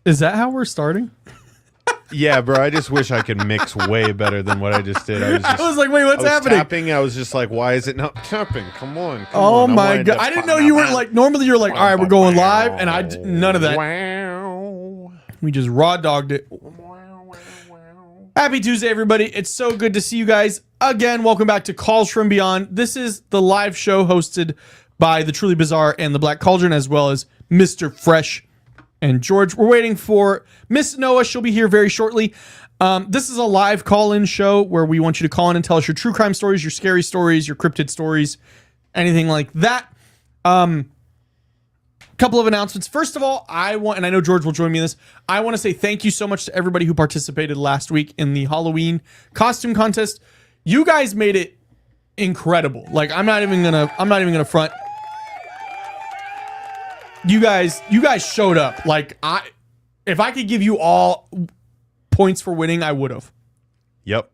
Is that how we're starting? Yeah, bro. I just wish I could mix way better than what I just did. I was like, wait, what's happening? Tapping. I was just like, why is it not tapping? Come on. Oh my god! I didn't know you weren't like. Normally, you're like, all right, we're going live, and none of that. Wow. We just raw dogged it. Happy Tuesday, everybody! It's so good to see you guys again. Welcome back to Calls from Beyond. This is the live show hosted by the Truly Bizarre and the Black Cauldron, as well as Mr. Fresh and George. We're waiting for Miss Noah. She'll be here very shortly. This is a live call-in show where we want you to call in and tell us your true crime stories, your scary stories, your cryptid stories, anything like that. Couple of announcements. First of all, and I know George will join me in this, I want to say thank you so much to everybody who participated last week in the Halloween costume contest. You guys made it incredible. Like, I'm not even gonna front. You guys showed up. Like, if I could give you all points for winning, I would have. Yep.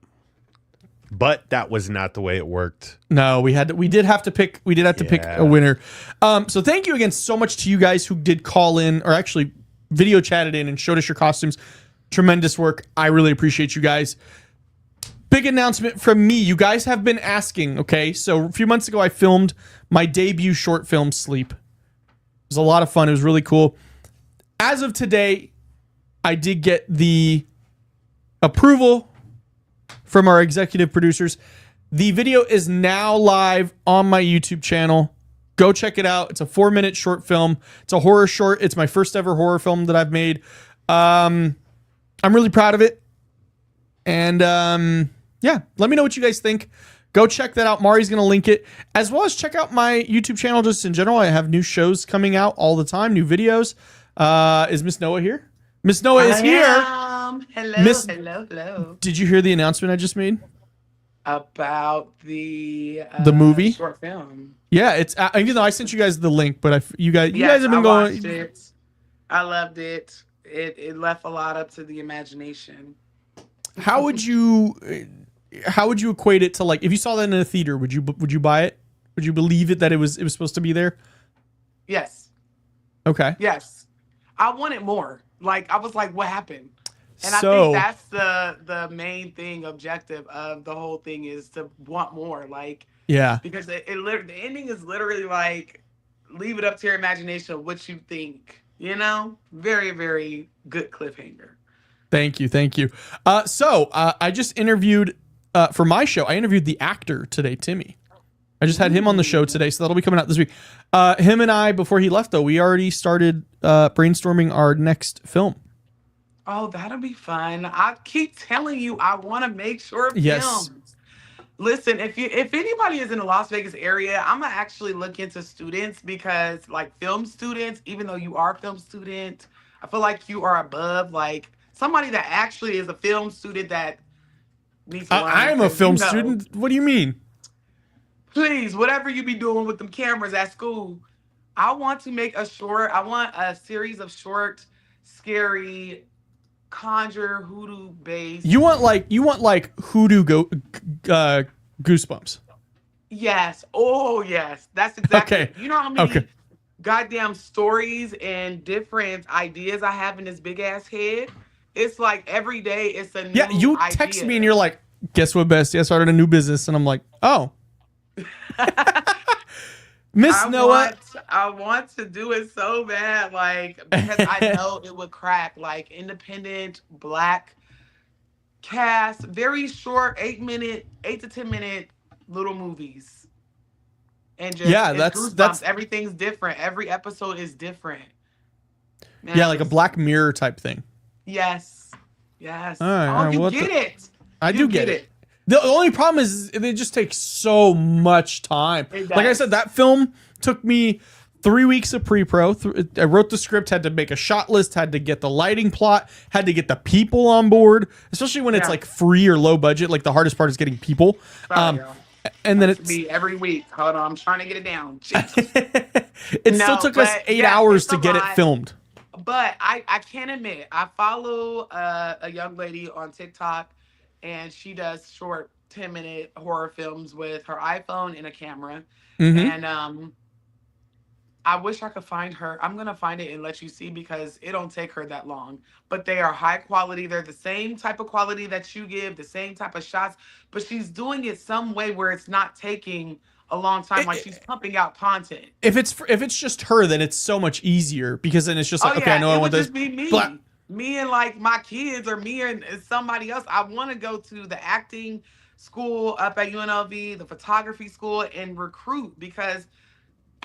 But that was not the way it worked. No, we did have to pick a winner. So thank you again so much to you guys who did call in, or actually video chatted in and showed us your costumes. Tremendous work. I really appreciate you guys. Big announcement from me. You guys have been asking, okay? So a few months ago, I filmed my debut short film, Sleep. It was a lot of fun. It was really cool. As of today, I did get the approval from our executive producers. The video is now live on my YouTube channel. Go check it out. It's a 4-minute short film. It's a horror short. It's my first ever horror film that I've made. I'm really proud of it. And yeah, let me know what you guys think. Go check that out. Mari's going to link it, as well as check out my YouTube channel just in general. I have new shows coming out all the time, new videos. Is Miss Noah here? Miss Noah is here. Hello, hello. Did you hear the announcement I just made? About the movie? short film. Yeah, it's even though I sent you guys the link, but you guys have been going. Watched it. I loved it. It left a lot up to the imagination. How would you equate it to, like, if you saw that in a theater, would you buy it? Would you believe it that it was supposed to be there? Yes. Okay. Yes. I wanted more. Like, I was like, what happened? And I So, think that's the main thing, objective of the whole thing, is to want more. Like, yeah. because the ending is literally like, leave it up to your imagination of what you think. You know? Very, very good cliffhanger. Thank you. So I just interviewed for my show. I interviewed the actor today, Timmy. I just had him on the show today, so that'll be coming out this week. Him and I, before he left, though, we already started brainstorming our next film. Oh, that'll be fun. I keep telling you, I want to make short Yes. films. Listen, if anybody is in the Las Vegas area, I'm gonna actually look into students, because like film students, even though you are a film student, I feel like you are above like somebody that actually is a film student that needs to learn. I'm a film student. What do you mean? please, whatever you be doing with them cameras at school, I want to make I want a series of short, scary, conjure, hoodoo based. You want like hoodoo goosebumps. Yes. Oh, yes. That's exactly. Okay. You know how many goddamn stories and different ideas I have in this big ass head? It's like every day it's a new Yeah, you text me and you're like, guess what, bestie? I started a new business. And I'm like, oh. Miss Noah. I want to do it so bad, like, because I know it would crack, like, independent, black cast, very short, 8 to 10 minute little movies. And just, that's everything's different. Every episode is different. Man, yeah, like a Black Mirror type thing. Yes. Yes. All right, you get it. I do get it. The only problem is they just take so much time. Like I said, that film took me 3 weeks of pre-pro. I wrote the script, had to make a shot list, had to get the lighting plot, had to get the people on board, especially when it's like free or low budget. Like the hardest part is getting people. And then it's me every week. Hold on, I'm trying to get it down. It still took us 8 hours to get it filmed. But I can admit, I follow a young lady on TikTok, and she does short 10-minute horror films with her iPhone and a camera. And I wish I could find her. I'm going to find it and let you see, because it don't take her that long. But they are high quality. They're the same type of quality that you give, the same type of shots. But she's doing it some way where it's not taking a long time, like she's pumping out content. If it's just her, then it's so much easier, because then it's just like, okay, I know I want this. Be me. Me and like my kids, or me and somebody else. I want to go to the acting school up at UNLV, the photography school, and recruit, because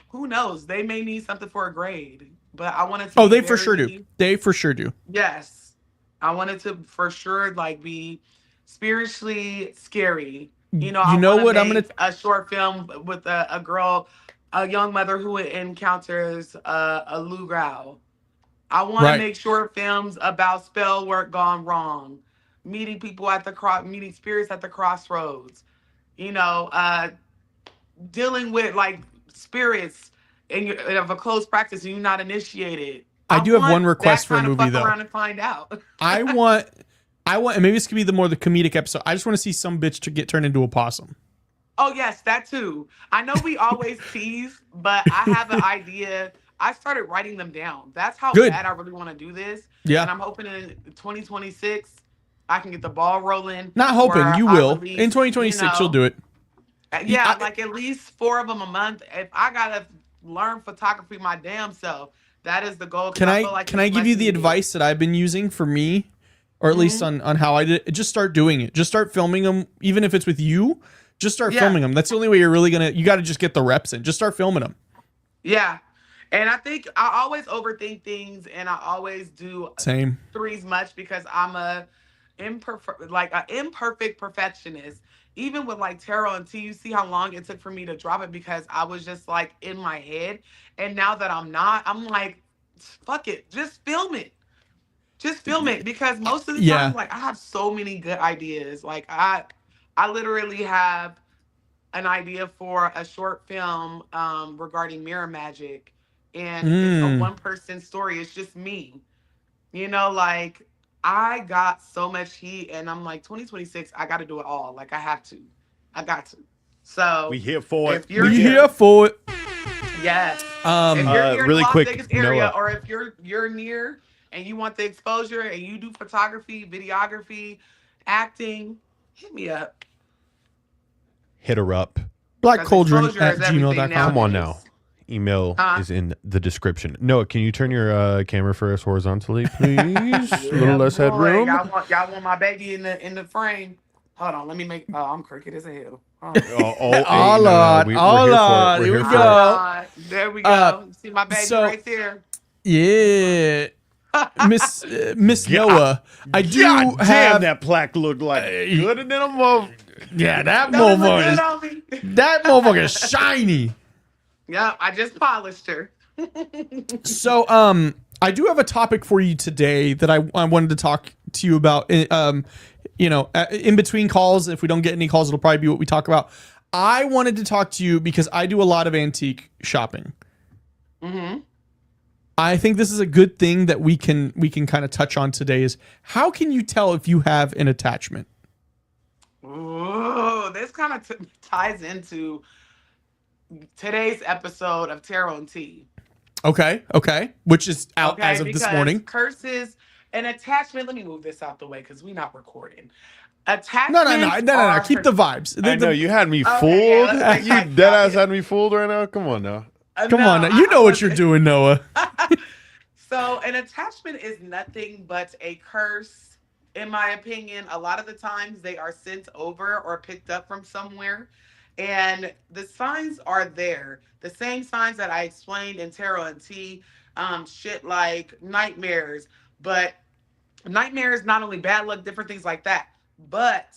who knows, they may need something for a grade. But I wanted to. Oh, they for sure do. They for sure do. Yes, I wanted to for sure like be spiritually scary. You know what? I'm gonna a short film with a girl, a young mother who encounters a lugau. I want to make short films about spell work gone wrong, meeting people at meeting spirits at the crossroads. You know, dealing with like spirits of a close practice and you're not initiated. I do have one request for a movie though. Around and find out. I want, and maybe this could be the comedic episode. I just want to see some bitch to get turned into a possum. Oh yes, that too. I know we always tease, but I have an idea. I started writing them down. That's how bad I really want to do this. Yeah. And I'm hoping in 2026 I can get the ball rolling. Not hoping, you will. In 2026 you'll do it. Yeah, like at least 4 of them a month. If I gotta learn photography my damn self, that is the goal. Can I give you the advice that I've been using for me, or at least on how I did it? Just start doing it. Just start filming them, even if it's with you. Just start filming them. That's the only way you're really you got to just get the reps in. Just start filming them. Yeah. And I think I always overthink things, and I always do threes much, because I'm a imperfect perfectionist. Even with like tarot and tea, you see how long it took for me to drop it, because I was just like in my head. And now that I'm not, I'm like, fuck it, just film it. Just film it, because most of the time, like I have so many good ideas. Like I literally have an idea for a short film regarding mirror magic. And it's a one-person story. It's just me. You know, like, I got so much heat, and I'm like, 2026, I got to do it all. Like, I have to. I got to. So we here for it. We here for it. Yes. If you're here really in the quick, Las Vegas area, Noah. or if you're near and you want the exposure and you do photography, videography, acting, hit me up. Hit her up. blackcauldron@gmail.com. Come on now. Email is in the description. Noah, can you turn your camera for us horizontally, please? A little less headroom. Y'all want my baby in the frame? Hold on, let me make. Oh, I'm crooked as hell. Lord. Here we go. There we go. See my baby right there. Yeah. Miss Noah, I do God have damn, that plaque looked like good than a mother. Yeah, that motherfucker is shiny. Yeah, I just polished her. So, I do have a topic for you today that I wanted to talk to you about. In between calls, if we don't get any calls, it'll probably be what we talk about. I wanted to talk to you because I do a lot of antique shopping. Mm-hmm. I think this is a good thing that we can kind of touch on today is how can you tell if you have an attachment? Ooh, this kind of ties into today's episode of Tarot and Tea. Okay. Which is out Okay, as of this morning. Curses and attachment. Let me move this out the way because we're not recording. No. Attachments. Keep the vibes. I know you had me Okay, fooled. yeah, let's You make dead ass sense. had me fooled right now. Come on now. Come on now. You know what you're doing, Noah. So an attachment is nothing but a curse, in my opinion. A lot of the times they are sent over or picked up from somewhere. And the signs are there. The same signs that I explained in Tarot and Tea, shit like nightmares. But nightmares, not only bad luck, different things like that. But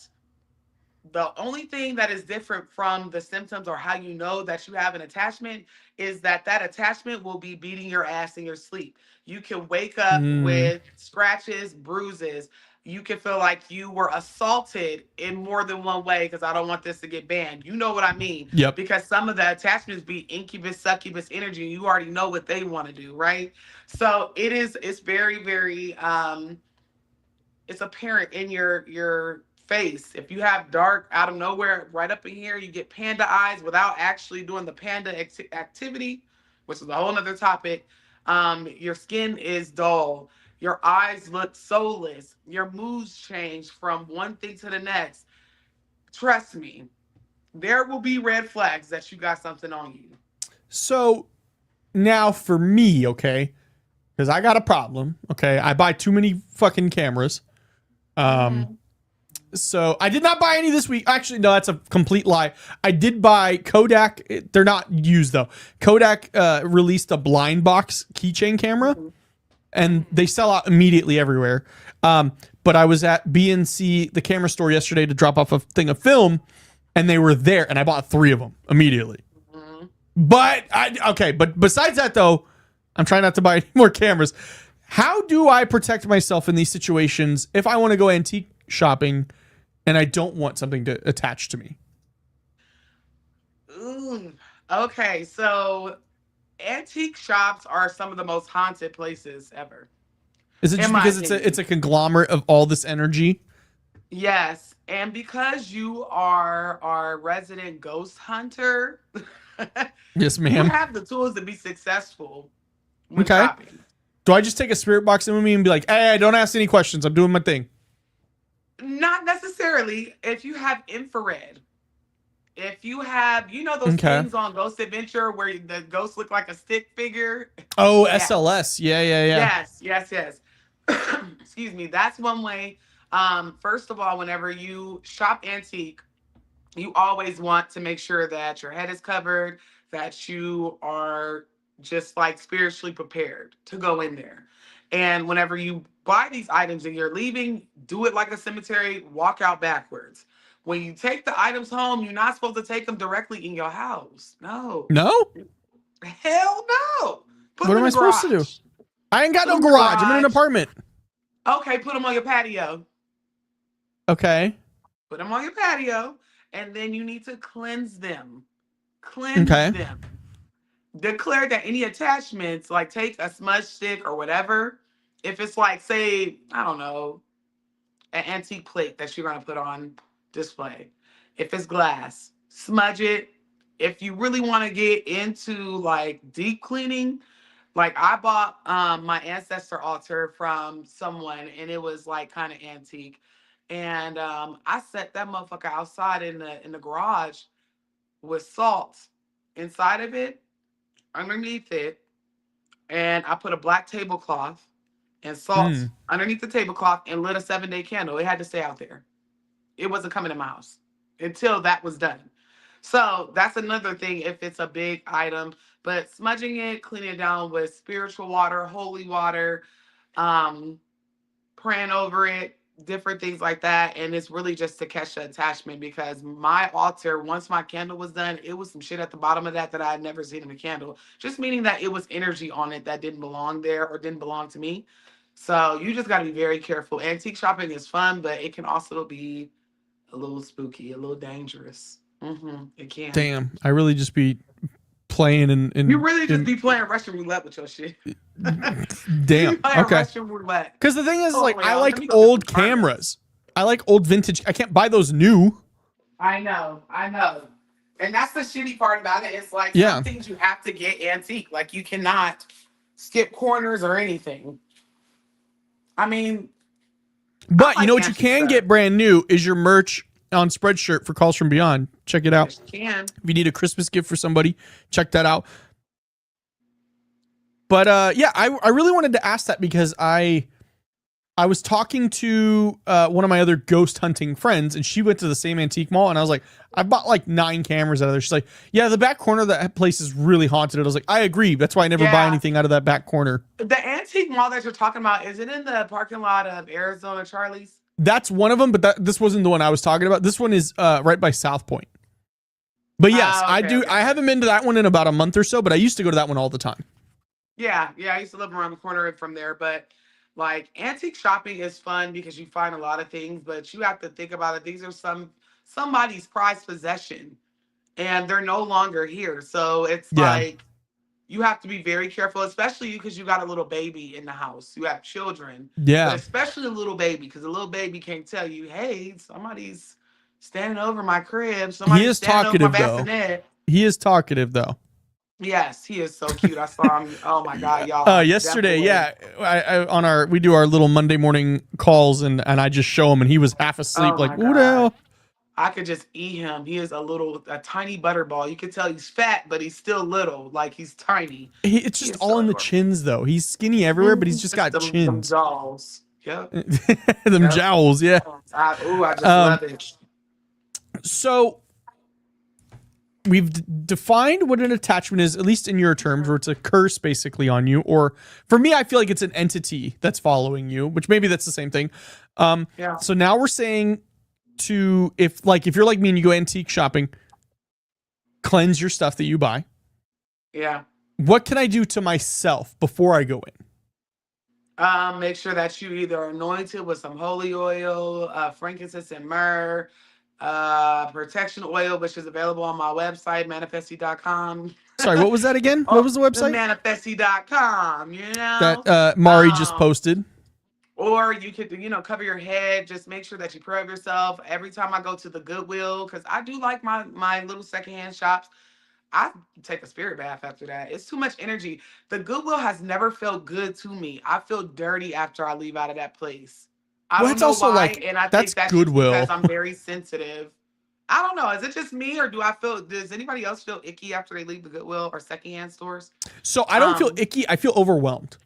the only thing that is different from the symptoms or how you know that you have an attachment is that that attachment will be beating your ass in your sleep. You can wake up with scratches, bruises. You can feel like you were assaulted in more than one way because I don't want this to get banned. You know what I mean? Yep. Because some of the attachments be incubus, succubus energy, and you already know what they want to do, right? So it's very, very it's apparent in your face. If you have dark out of nowhere right up in here, you get panda eyes without actually doing the panda activity, which is a whole nother topic. Your skin is dull. Your eyes look soulless. Your moods change from one thing to the next. Trust me, there will be red flags that you got something on you. So now for me, okay, because I got a problem. Okay, I buy too many fucking cameras. So I did not buy any this week. Actually, no, that's a complete lie. I did buy Kodak. They're not used though. Kodak released a blind box keychain camera, and they sell out immediately everywhere. But I was at BNC, the camera store yesterday, to drop off a thing of film, and they were there, and I bought 3 of them immediately. But besides that though, I'm trying not to buy any more cameras. How do I protect myself in these situations if I want to go antique shopping and I don't want something to attach to me? Ooh. Okay, so antique shops are some of the most haunted places ever. Is it just because it's a conglomerate of all this energy? Yes, and because you are our resident ghost hunter, yes, ma'am. you have the tools to be successful when shopping. Do I just take a spirit box in with me and be like, hey, don't ask any questions. I'm doing my thing. Not necessarily. If you have infrared, if you have, those things on Ghost Adventure where the ghosts look like a stick figure. Oh, yes. SLS. Yeah. Yes. Excuse me. That's one way. First of all, whenever you shop antique, you always want to make sure that your head is covered, that you are just like spiritually prepared to go in there. And whenever you buy these items and you're leaving, do it like a cemetery, walk out backwards. When you take the items home, you're not supposed to take them directly in your house. No. Hell no. What am I supposed to do? I ain't got no garage. I'm in an apartment. Okay, put them on your patio. Okay. Put them on your patio, and then you need to cleanse them. Cleanse them. Declare that any attachments, like take a smudge stick or whatever, if it's like, say, I don't know, an antique plate that you're going to put on display. If it's glass, smudge it. If you really want to get into like deep cleaning, like I bought my ancestor altar from someone and it was like kind of antique. And I set that motherfucker outside in the garage with salt inside of it, underneath it, and I put a black tablecloth and salt underneath the tablecloth and lit a 7-day candle. It had to stay out there. It wasn't coming in my house until that was done. So that's another thing if it's a big item, but smudging it, cleaning it down with spiritual water, holy water, praying over it, different things like that. And it's really just to catch the attachment because my altar, once my candle was done, it was some shit at the bottom of that I had never seen in a candle. Just meaning that it was energy on it that didn't belong there or didn't belong to me. So you just got to be very careful. Antique shopping is fun, but it can also be a little spooky, a little dangerous. It can. Damn, I really just be playing and you really just be playing Russian roulette with your shit. Damn. Okay. Russian roulette. Because the thing is, like, I let like me go old get some furnace. cameras. I like old vintage. I can't buy those new. I know. And that's the shitty part about it. It's like Yeah. some things you have to get antique. Like you cannot skip corners or anything. I mean, But I you know like what you antique can stuff. get brand new is your merch on Spreadshirt for Calls from Beyond. Check it out. Yes, you can. If you need a Christmas gift for somebody, check that out. But yeah, I really wanted to ask that because I was talking to one of my other ghost hunting friends, and she went to the same antique mall, and I was like, I bought like 9 cameras out of there. She's like, yeah, the back corner of that place is really haunted. I was like, I agree. That's why I never buy anything out of that back corner. The antique mall that you're talking about, is it in the parking lot of Arizona Charlie's? That's one of them, but this wasn't the one I was talking about. This one is right by South Point. But yes, I do. Okay. I haven't been to that one in about a month or so, but I used to go to that one all the time. Yeah, I used to live around the corner from there, but like antique shopping is fun because you find a lot of things, but you have to think about it. These are somebody's prized possession, and they're no longer here. So it's like you have to be very careful, especially because you got a little baby in the house. You have children, but especially a little baby, because a little baby can't tell you, hey, somebody's standing over my crib. Somebody's standing over my bassinet. He is talkative though. Yes, he is so cute. I saw him. Oh my god, y'all! Yesterday, we do our little Monday morning calls, and I just show him, and he was half asleep. Like, who the hell? I could just eat him. He is a tiny butterball. You can tell he's fat, but he's still little. Like he's tiny. It's just all in the chins, though. He's skinny everywhere, but he's just got chins. Them jowls. Yep. Them jowls. Yeah. I just love it. So we've defined what an attachment is, at least in your terms, where it's a curse basically on you. Or for me, I feel like it's an entity that's following you, which maybe that's the same thing. So now we're saying if you're like me and you go antique shopping, cleanse your stuff that you buy. Yeah. What can I do to myself before I go in? Make sure that you either anointed with some holy oil, frankincense and myrrh, protection oil, which is available on my website, manifesty.com. Sorry, what was that again? What was the website? Manifesty.com, that Mari just posted. Or you could, cover your head. Just make sure that you pray over yourself. Every time I go to the Goodwill, because I do like my little secondhand shops, I take a spirit bath after that. It's too much energy. The Goodwill has never felt good to me. I feel dirty after I leave out of that place. I don't know why, and I think that's Goodwill because I'm very sensitive. I don't know. Is it just me, or does anybody else feel icky after they leave the Goodwill or secondhand stores? So I don't feel icky. I feel overwhelmed.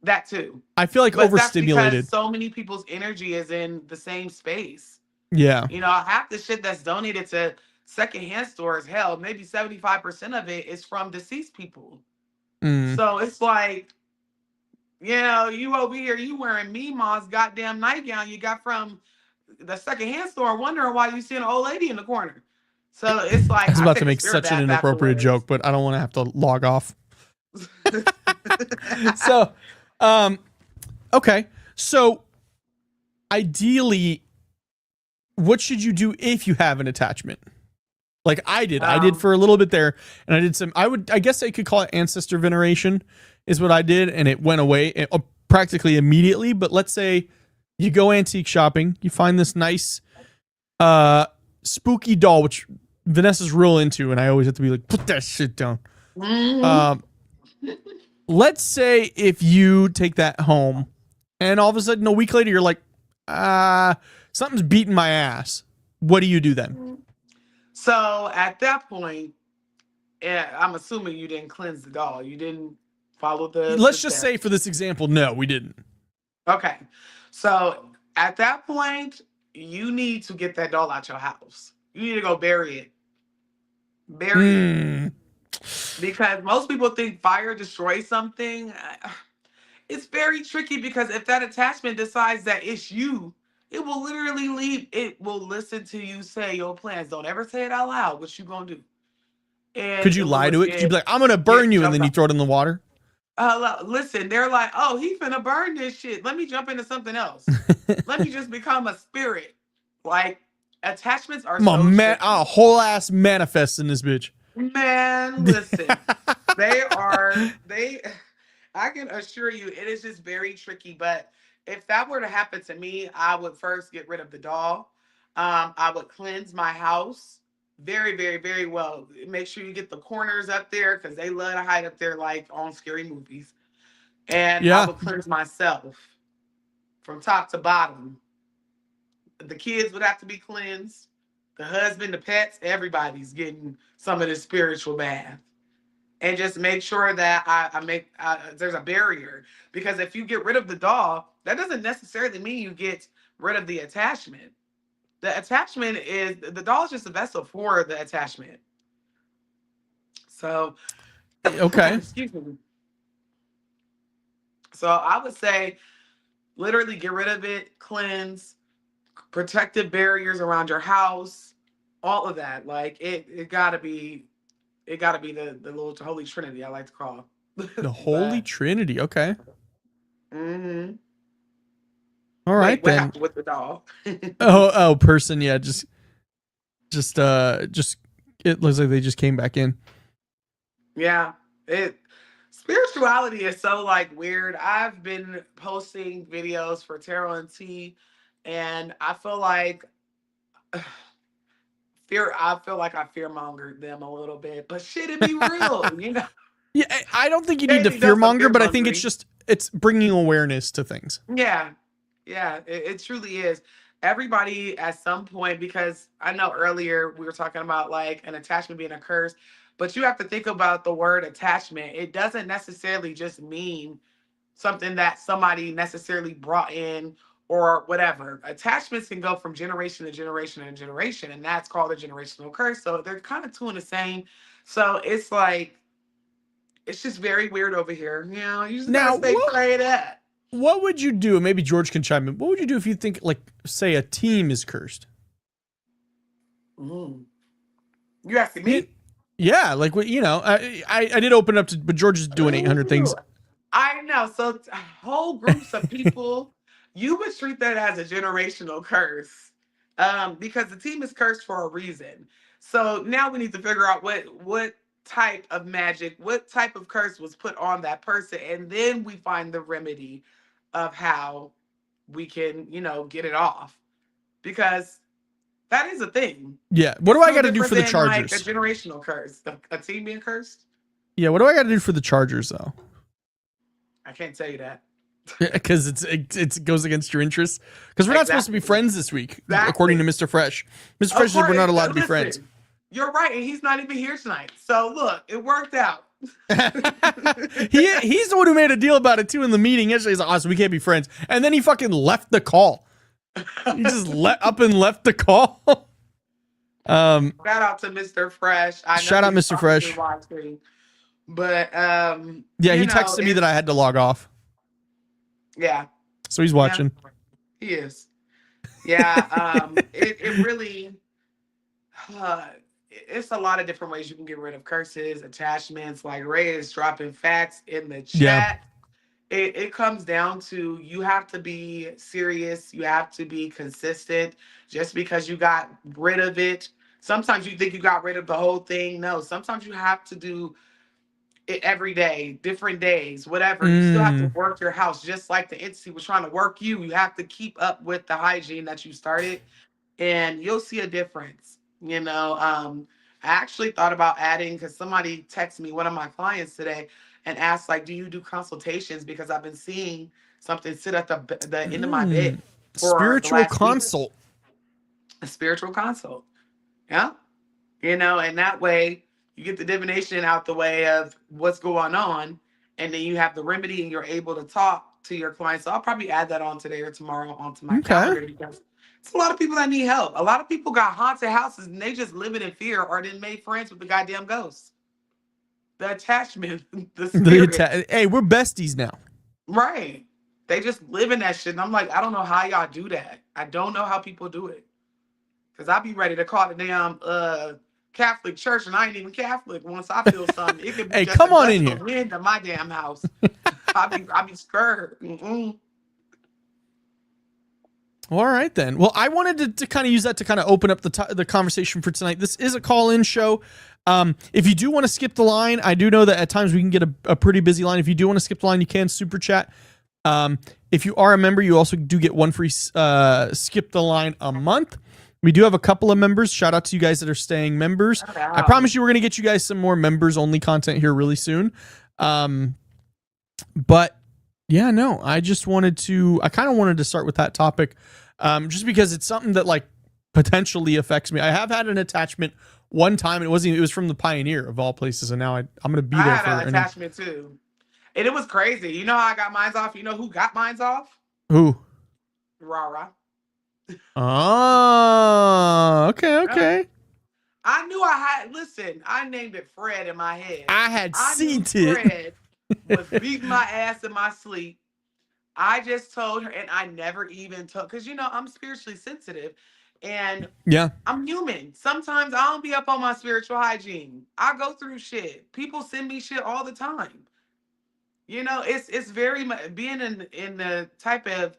That too. I feel like overstimulated. That's because so many people's energy is in the same space. Yeah. Half the shit that's donated to secondhand stores, hell, maybe 75% of it is from deceased people. So it's like, you over here, you wearing Mima's goddamn nightgown you got from the secondhand store, wondering why you see an old lady in the corner. So it's like, I was about to make such an inappropriate joke, but I don't want to have to log off. So, okay. So ideally, what should you do if you have an attachment? Like I did for a little bit there, and I did I guess I could call it ancestor veneration is what I did. And it went away practically immediately. But let's say you go antique shopping, you find this nice, spooky doll, which Vanessa's real into. And I always have to be like, put that shit down. Let's say if you take that home and all of a sudden a week later, you're like, something's beating my ass. What do you do then? So at that point, I'm assuming you didn't cleanse the doll. You didn't follow the. Let's just say for this example, no, we didn't. Okay. So at that point, you need to get that doll out your house. You need to go bury it. Bury it. Because most people think fire destroys something. It's very tricky because if that attachment decides that it's you, it will literally leave. It will listen to you say your plans. Don't ever say it out loud. What you gonna do? And could you lie to it? Could you be like, I'm gonna burn you, and then you throw it in the water? Listen, they're like, oh, he finna burn this shit. Let me jump into something else. Let me just become a spirit. Like, attachments are I'm so tricky. a whole ass manifest in this bitch. Man, listen, they. I can assure you, it is just very tricky. But if that were to happen to me, I would first get rid of the doll. I would cleanse my house very, very, very well. Make sure you get the corners up there because they love to hide up there like on scary movies. And I Yeah. would cleanse myself from top to bottom. The kids would have to be cleansed. The husband, the pets, everybody's getting some of this spiritual bath. And just make sure that I make there's a barrier, because if you get rid of the doll, that doesn't necessarily mean you get rid of the attachment. The attachment is the doll is just a vessel for the attachment. So, Okay. excuse me. So I would say literally get rid of it, cleanse, protective barriers around your house, all of that. Like it gotta be the little Holy Trinity I like to call. The Holy Trinity. Okay. Mm-hmm. All right. What then. happened with the doll? Person. Yeah. Just, it looks like they just came back in. Yeah. Spirituality is so like weird. I've been posting videos for Tarot and Tea, and I feel like I feel like I fearmongered them a little bit, but shit, it be real, you know. Yeah, I don't think you need to fearmonger, but I think it's bringing awareness to things. Yeah, it truly is. Everybody at some point, because I know earlier we were talking about like an attachment being a curse, but you have to think about the word attachment. It doesn't necessarily just mean something that somebody necessarily brought in or whatever. Attachments can go from generation to generation and generation, and that's called a generational curse. So they're kind of two in the same. So it's like, it's just very weird over here. You know, you just gotta stay prayed up. What would you do? Maybe George can chime in. What would you do if you think, like, say a team is cursed? You asking me? Yeah, like what, you know, I did open up to, but George is doing 800 things. I know. So whole groups of people, you would treat that as a generational curse, because the team is cursed for a reason. So now we need to figure out what type of magic, what type of curse was put on that person, and then we find the remedy of how we can, you know, get it off, because that is a thing. Yeah. What do I got to do for the Chargers? Like a generational curse, a team being cursed. Yeah. What do I got to do for the Chargers though? I can't tell you that. Because it goes against your interests. Because we're not supposed to be friends this week, according to Mr. Fresh. Mr. Fresh said we're not allowed to be friends. You're right, and he's not even here tonight. So look, it worked out. He's the one who made a deal about it too in the meeting yesterday. He's like, "Oh, so we can't be friends," and then he fucking left the call. He just left the call. Shout out to Mr. Fresh. Shout out Mr. Fresh. But yeah, he texted me that I had to log off. Yeah. So he's watching. Yeah, he is. Yeah. It really. It's a lot of different ways you can get rid of curses, attachments. Like Ray is dropping facts in the chat. Yeah. It comes down to, you have to be serious. You have to be consistent. Just because you got rid of it, sometimes you think you got rid of the whole thing. No, sometimes you have to do it every day, different days, whatever. You still have to work your house, just like the entity was trying to work you. You have to keep up with the hygiene that you started, and you'll see a difference. You know, I actually thought about adding, because somebody texted me, one of my clients today, and asked, like, do you do consultations? Because I've been seeing something sit at the end of my bed. Spiritual consult. A spiritual consult. Yeah. You know, and that way you get the divination out the way of what's going on, and then you have the remedy, and you're able to talk to your clients. So I'll probably add that on today or tomorrow onto my calendar, because it's a lot of people that need help. A lot of people got haunted houses and they just living in fear, or then made friends with the goddamn ghosts. The attachment, the spirit. Hey, we're besties now. Right. They just live in that shit. And I'm like, I don't know how y'all do that. I don't know how people do it. Because I'll be ready to call the damn Catholic church, and I ain't even Catholic. Once I feel something, it could be hey, just come on in here. Wind to my damn house. I'll be scared. All right, then. Well, I wanted to kind of use that to kind of open up the conversation for tonight. This is a call-in show. If you do want to skip the line, I do know that at times we can get a pretty busy line. If you do want to skip the line, you can super chat. If you are a member, you also do get one free skip the line a month. We do have a couple of members. Shout out to you guys that are staying members. Wow. I promise you we're going to get you guys some more members-only content here really soon. But yeah, no, I kind of wanted to start with that topic just because it's something that like potentially affects me. I have had an attachment one time. It was from the Pioneer of all places. And now I'm going to be there for an attachment too. And it was crazy. You know how I got mine off? You know who got mine off? Who? Rara. Oh, okay. I knew listen, I named it Fred in my head. I seen it. Fred was beating my ass in my sleep. I just told her, and I never even told, because I'm spiritually sensitive, and I'm human. Sometimes I don't be up on my spiritual hygiene. I go through shit. People send me shit all the time. It's very much being in the type of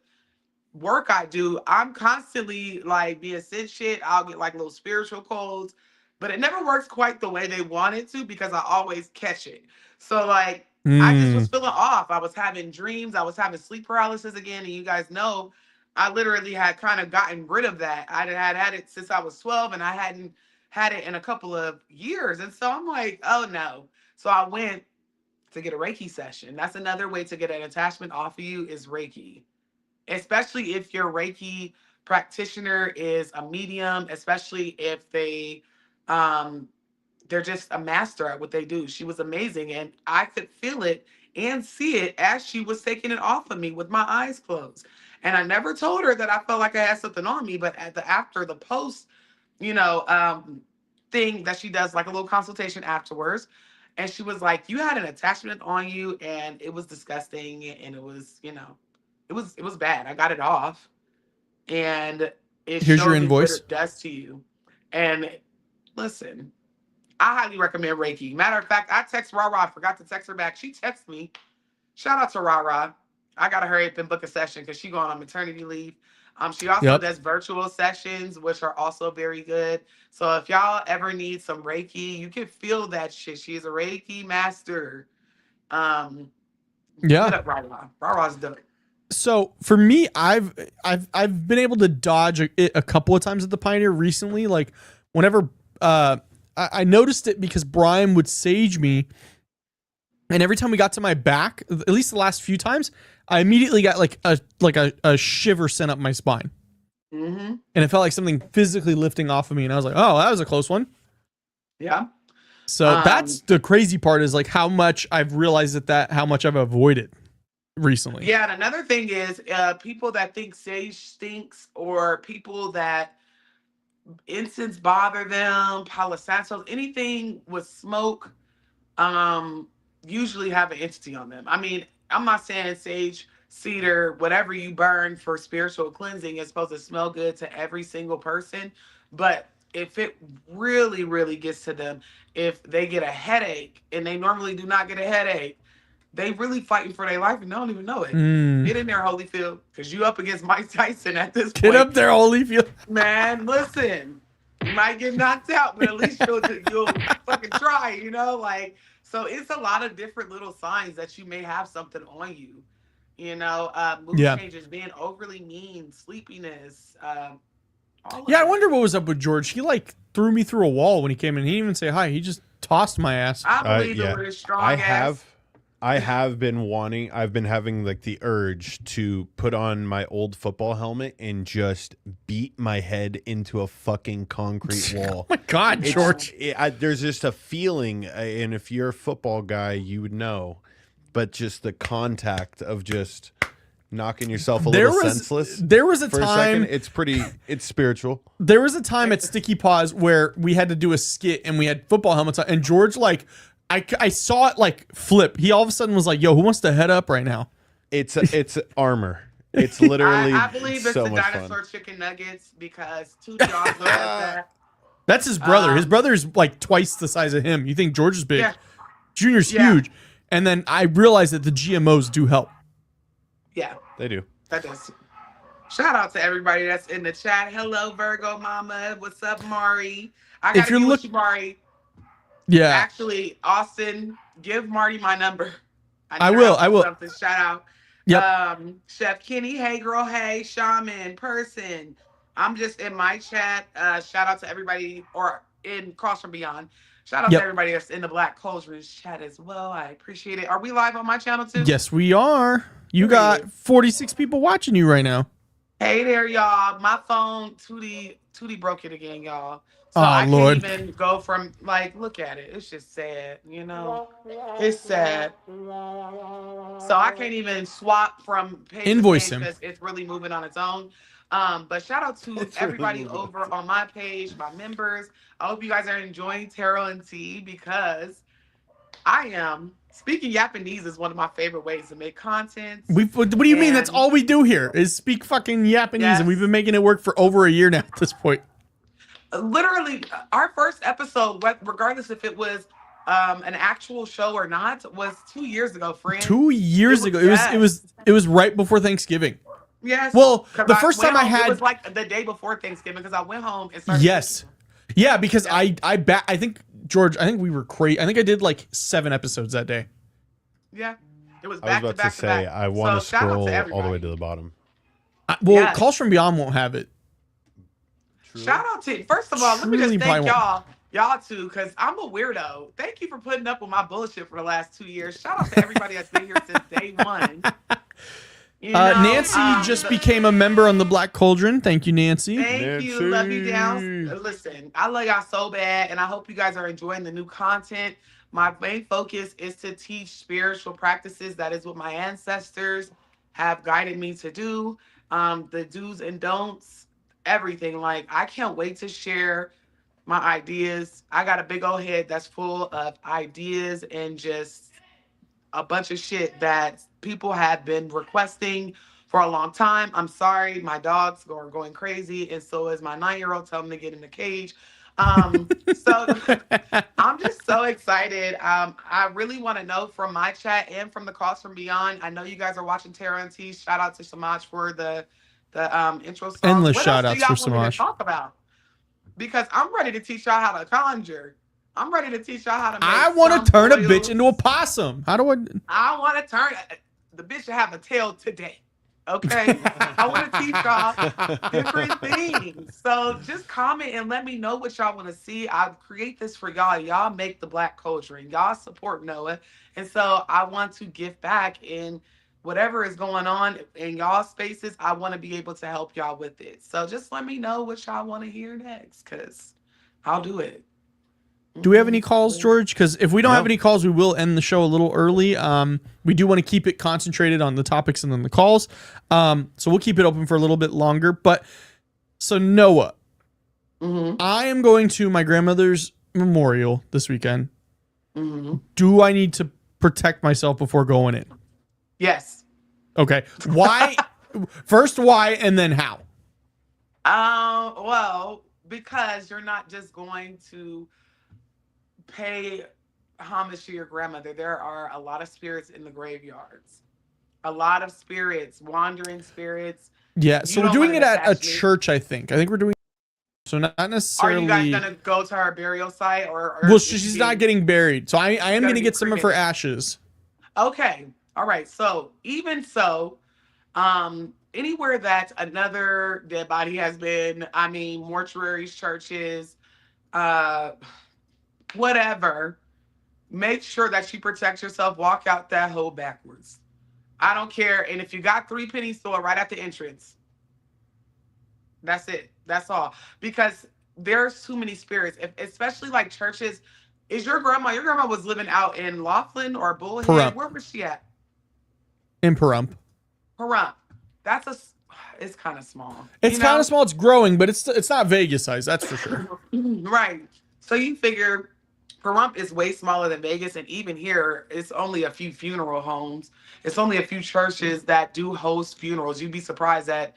work I do. I'm constantly like being sent shit. I'll get like little spiritual codes, but it never works quite the way they want it to because I always catch it. So like. I just was feeling off. I was having dreams. I was having sleep paralysis again. And you guys know, I literally had kind of gotten rid of that. I had it since I was 12 and I hadn't had it in a couple of years. And so I'm like, oh no. So I went to get a Reiki session. That's another way to get an attachment off of you is Reiki. Especially if your Reiki practitioner is a medium, especially if they're just a master at what they do. She was amazing. And I could feel it and see it as she was taking it off of me with my eyes closed. And I never told her that I felt like I had something on me, but after the post, thing that she does, like a little consultation afterwards. And she was like, you had an attachment on you and it was disgusting. And it was, it was bad. I got it off. And here's your invoice. What it does to you. And listen, I highly recommend Reiki. Matter of fact, I text Rara. I forgot to text her back. She texted me. Shout out to Rara. I got to hurry up and book a session because she's going on maternity leave. She also does virtual sessions, which are also very good. So if y'all ever need some Reiki, you can feel that shit. She's a Reiki master. Rara. Rara's dope. So for me, I've been able to dodge it a couple of times at the Pioneer recently. Like whenever I noticed it because Brian would sage me, and every time we got to my back, at least the last few times, I immediately got like a shiver sent up my spine, and it felt like something physically lifting off of me, and I was like, "Oh, that was a close one." Yeah. So that's the crazy part is like how much I've realized how much I've avoided recently. Yeah, and another thing is people that think sage stinks, or people that incense bother them, Palo Santo, anything with smoke, usually have an entity on them. I mean, I'm not saying sage, cedar, whatever you burn for spiritual cleansing is supposed to smell good to every single person, but if it really, really gets to them, if they get a headache, and they normally do not get a headache, they really fighting for their life and they don't even know it. Get in there, Holyfield, because you up against Mike Tyson at this point. Get up there, Holyfield. Man, listen, you might get knocked out, but at least you'll fucking try, like, so it's a lot of different little signs that you may have something on you, mood changes, being overly mean, sleepiness, I wonder what was up with George. He like threw me through a wall when he came in. He didn't even say hi. He just tossed my ass. I believe it with his strong ass. I've been having like the urge to put on my old football helmet and just beat my head into a fucking concrete wall. Oh my God, George. There's just a feeling, and if you're a football guy, you would know, but just the contact of just knocking yourself little senseless. There was a time. It's spiritual. There was a time at Sticky Paws where we had to do a skit and we had football helmets on, and George like, I saw it like flip. He all of a sudden was like, "Yo, who wants to head up right now?" It's armor. It's literally. I believe it's so the much dinosaur fun. chicken nuggets because two jaws look like that. That's his brother. His brother's like twice the size of him. You think George is big? Yeah. Junior's huge. And then I realized that the GMOs do help. Yeah, they do. That does. Shout out to everybody that's in the chat. Hello, Virgo Mama. What's up, Mari? I If gotta you're get with look, you, Mari. yeah, Actually, Austin, give Marty my number. I I need her will. help I with will. something. Shout out. Yep. Chef Kenny, hey girl, hey, shaman, person. I'm just in my chat. Shout out to everybody or in Cross from Beyond. Shout out to Yep. everybody that's in the Black Cauldrons chat as well. I appreciate it. Are we live on my channel too? Yes, we are. You got 46 people watching you right now. Hey there, y'all. My phone, Tootie broke it again, y'all. So Oh, I Lord. can't even go from like, look at it. It's just sad, you know. It's sad. So I can't even swap from page to Invoice page him. because it's really moving on its own. But shout out to It's really everybody moving on over on my page, my members. I hope you guys are enjoying Tarot and Tea because I am. Speaking Japanese is one of my favorite ways to make content. What do you mean? That's And all we do here is speak fucking Japanese, and we've been yes, making it work for over a year now at this point. literally, our first episode, regardless if it was an actual show or not, was 2 years ago, friend. 2 years ago. Yes. It was right before Thanksgiving. Yes. Well, 'Cause the first time I went home, had, it was like the day before Thanksgiving because I went home and started. yes, yeah, because Yeah. I think George, I think we were crazy. I think I did like 7 episodes that day. Yeah. It was I was back to about to back to say, back. I want to So, shout out to scroll all the way everybody. to the bottom. Well, Yes. Calls from Beyond won't have it. Shout out to, first of all, let me Truly just thank probably y'all too, because I'm a weirdo. Thank you for putting up with my bullshit for the last 2 years. Shout out to everybody that's been here since day one. You know, Nancy just became a member on the Black Cauldron. Thank you, Nancy. Thank you. Love you down. Listen, I love y'all so bad, and I hope you guys are enjoying the new content. My main focus is to teach spiritual practices. That is what my ancestors have guided me to do. The do's and don'ts, everything. Like, I can't wait to share my ideas. I got a big old head that's full of ideas and just a bunch of shit that people have been requesting for a long time. I'm sorry, my dogs are going crazy, and so is my 9-year-old. Tell them to get in the cage. So I'm just so excited. I really want to know from my chat and from the Calls from Beyond. I know you guys are watching Tarot and Tea. Shout out to Samaj for the intro song. Endless What shout else do outs y'all for want me Samaj. to talk about? Because I'm ready to teach y'all how to conjure. I'm ready to teach y'all how to make I want to turn a oils. bitch into a possum. How do I want to turn the bitch to have a tail today. Okay. I want to teach y'all different things. So just comment and let me know what y'all want to see. I create this for y'all. Y'all make the Black Cauldron. Y'all support Noah. And so I want to give back in whatever is going on in y'all spaces. I want to be able to help y'all with it. So just let me know what y'all want to hear next, because I'll do it. Do we have any calls, George? Because if we don't have any calls, we will end the show a little early. We do want to keep it concentrated on the topics and then the calls. So we'll keep it open for a little bit longer. But so Noah, I am going to my grandmother's memorial this weekend. Do I need to protect myself before going in? Yes. Okay. Why? First, why, and then how? Well, because you're not just going to pay homage to your grandmother. There are a lot of spirits in the graveyards. A lot of spirits, wandering spirits. Yeah, so You we're don't doing wanna it at a attach me. church, I think. I think we're doing so not Are necessarily. you guys gonna go to her burial site or Well, is she's she- not getting buried, so I am gonna gonna be get some of her cremated. ashes. Okay. All right. So even so, anywhere that another dead body has been, I mean, mortuaries, churches, whatever, make sure that you protect yourself. Walk out that hole backwards. I don't care. And if you got 3 pennies, throw it right at the entrance. That's it. That's all. Because there's too many spirits, especially like churches. Is your grandma? Your grandma was living out in Laughlin or Bullhead. Pahrump. Where was she at? In Pahrump. Pahrump. It's kind of small. It's kind of small. It's growing, but it's not Vegas size. That's for sure. Right. So you figure Pahrump is way smaller than Vegas, and even here, it's only a few funeral homes. It's only a few churches that do host funerals. You'd be surprised at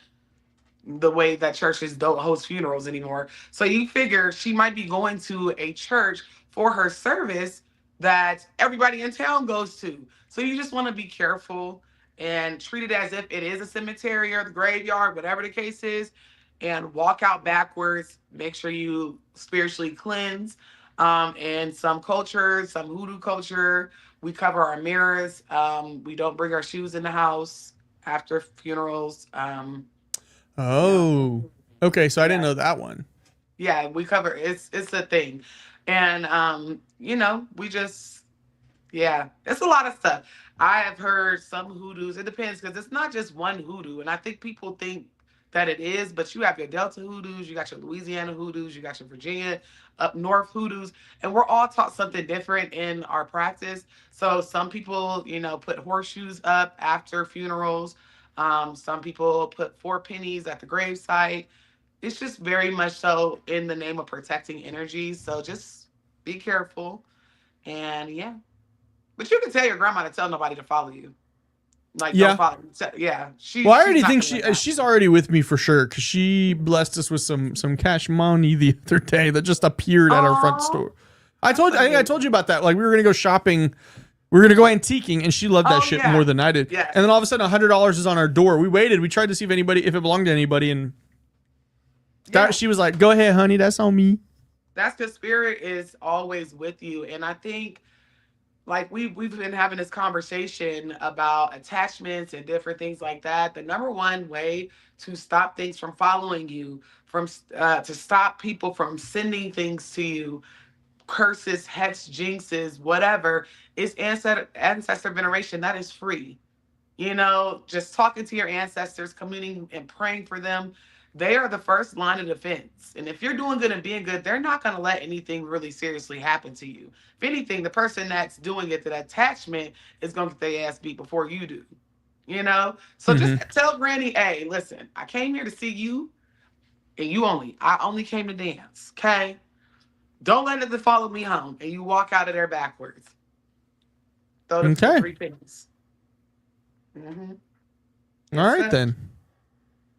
the way that churches don't host funerals anymore. So you figure she might be going to a church for her service that everybody in town goes to. So you just want to be careful. and treat it as if it is a cemetery or the graveyard, whatever the case is, and walk out backwards. Make sure you spiritually cleanse. In some cultures, some hoodoo culture, we cover our mirrors. We don't bring our shoes in the house after funerals. Oh, okay. So I didn't Yeah. know that one. Yeah, we cover it's a thing. And we just yeah, it's a lot of stuff. I have heard some hoodoos. It depends because it's not just one hoodoo. And I think people think that it is, but you have your Delta hoodoos, you got your Louisiana hoodoos, you got your Virginia up north hoodoos, and we're all taught something different in our practice. So some people, put horseshoes up after funerals. Some people put four pennies at the gravesite. It's just very much so in the name of protecting energy. So just be careful. And yeah. But you can tell your grandma to tell nobody to follow you. Like, don't Yeah. follow. Yeah. Well, I She's already not think gonna let that she's happen. already with me for sure because she blessed us with some cash money the other day that just appeared at our front Aw, store. I that's think I amazing. told you about that. Like we were gonna go shopping, we were gonna go antiquing, and she loved that Oh, shit yeah. more than I did. Yes. And then all of a sudden, $100 is on our door. We waited. We tried to see if it belonged to anybody, and Yeah. she was like, "Go ahead, honey, that's on me." That's because spirit is always with you. And I think like we've been having this conversation about attachments and different things like that. The number one way to stop things from following you, to stop people from sending things to you, curses, hex, jinxes, whatever, is ancestor veneration. That is free. Just talking to your ancestors, communing and praying for them. They are the first line of defense. And if you're doing good and being good, they're not going to let anything really seriously happen to you. If anything, the person that's doing it, that attachment, is going to get their ass beat before you do. So just Mhm. tell Granny, hey, listen, I came here to see you and you only. I only came to dance. Okay? Don't let it follow me home. And you walk out of there backwards. Throw the Okay. three pennies. Mm-hmm. All right then.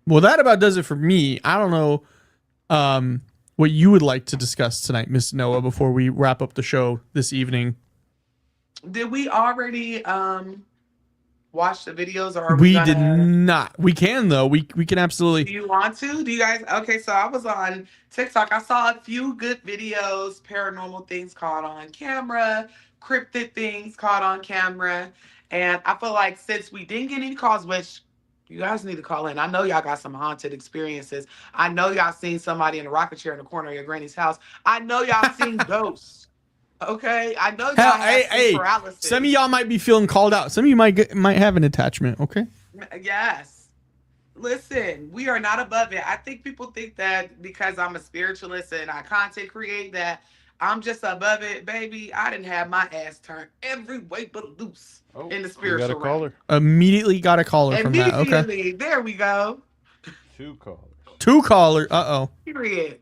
Well, that about does it for me. I don't know what you would like to discuss tonight, Miss Noah, before we wrap up the show this evening. Did we already watch the videos, or are We gonna? did not. We can though. We can Do absolutely. you want to? Do you guys? Okay, so I was on TikTok. I saw a few good videos, paranormal things caught on camera, cryptid things caught on camera, and I feel like since we didn't get any calls, which you guys need to call in. I know y'all got some haunted experiences. I know y'all seen somebody in a rocket chair in the corner of your granny's house. I know y'all seen ghosts. Okay, I know y'all Hell, have sleep hey, paralysis. some of y'all might be feeling called out. Some of you might have an attachment. Okay. Yes. Listen, we are not above it. I think people think that because I'm a spiritualist and I content create that I'm just above it. Baby, I didn't have my ass turned every way but loose in the You got a spiritual realm. caller. Immediately got a caller from that. Okay. Immediately. There we go. 2 callers. 2 callers. Uh-oh. Period.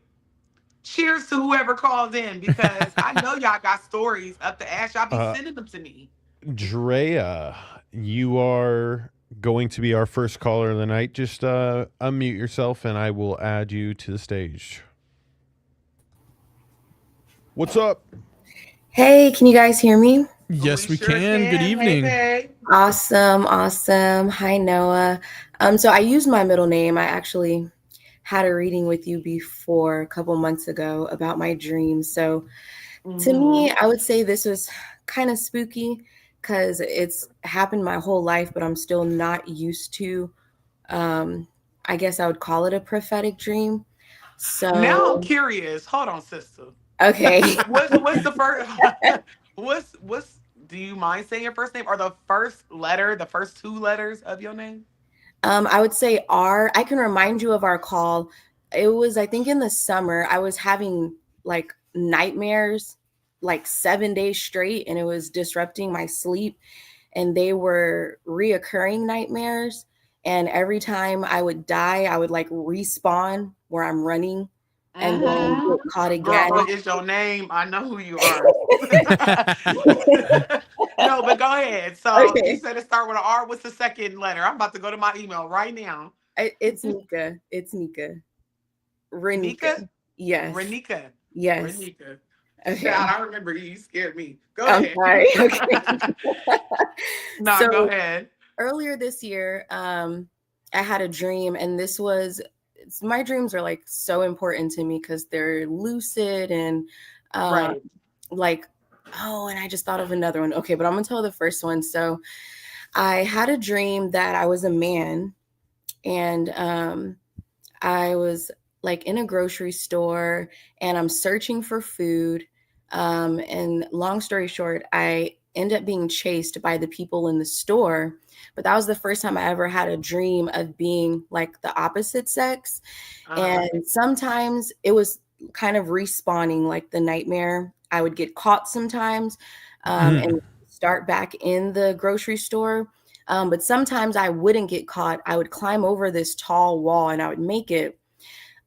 Cheers to whoever calls in because I know y'all got stories up the ass. Y'all be sending them to me. Drea, you are going to be our first caller of the night. Just unmute yourself and I will add you to the stage. What's up? Hey, can you guys hear me? Yes, we sure can. Good evening. Hey. Awesome. Hi, Noah. So I used my middle name. I actually had a reading with you before a couple months ago about my dreams. So to me, I would say this was kind of spooky because it's happened my whole life, but I'm still not used to, I guess I would call it a prophetic dream. So Now I'm curious. Hold on, sister. okay. What's the first? what's? Do you mind saying your first name or the first letter, the first 2 letters of your name? I would say I can remind you of our call. It was, I think in the summer, I was having like nightmares like 7 days straight, and it was disrupting my sleep. And they were reoccurring nightmares. And every time I would die, I would like respawn where I'm running and then get caught again. Girl, what is your name? I know who you are. No, but go ahead. So Okay. you said it start with an R. What's the second letter? I'm about to go to my email right now. It's Nika. It's Nika. Renika. Nika? Yes. Renika. Yes. Renika. Okay. Child, I remember you. You scared me. Go I'm ahead. sorry. Okay. No, So- go ahead. earlier this year, I had a dream, and my dreams are like so important to me because they're lucid and Right. like, oh, and I just thought of another one. Okay, but I'm gonna tell the first one. So I had a dream that I was a man, and I was like in a grocery store, and I'm searching for food. And long story short, I end up being chased by the people in the store. But that was the first time I ever had a dream of being like the opposite sex. Uh-huh. And sometimes it was kind of respawning, like the nightmare. I would get caught sometimes and start back in the grocery store. But sometimes I wouldn't get caught. I would climb over this tall wall and I would make it.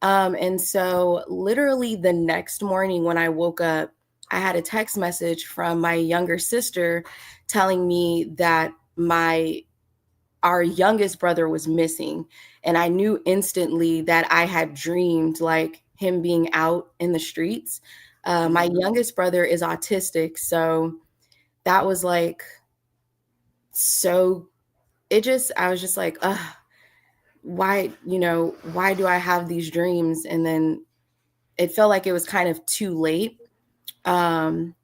And so literally the next morning when I woke up, I had a text message from my younger sister telling me that our youngest brother was missing. And I knew instantly that I had dreamed like him being out in the streets. My youngest brother is autistic. So that was like, so I was just like, why do I have these dreams? And then it felt like it was kind of too late. And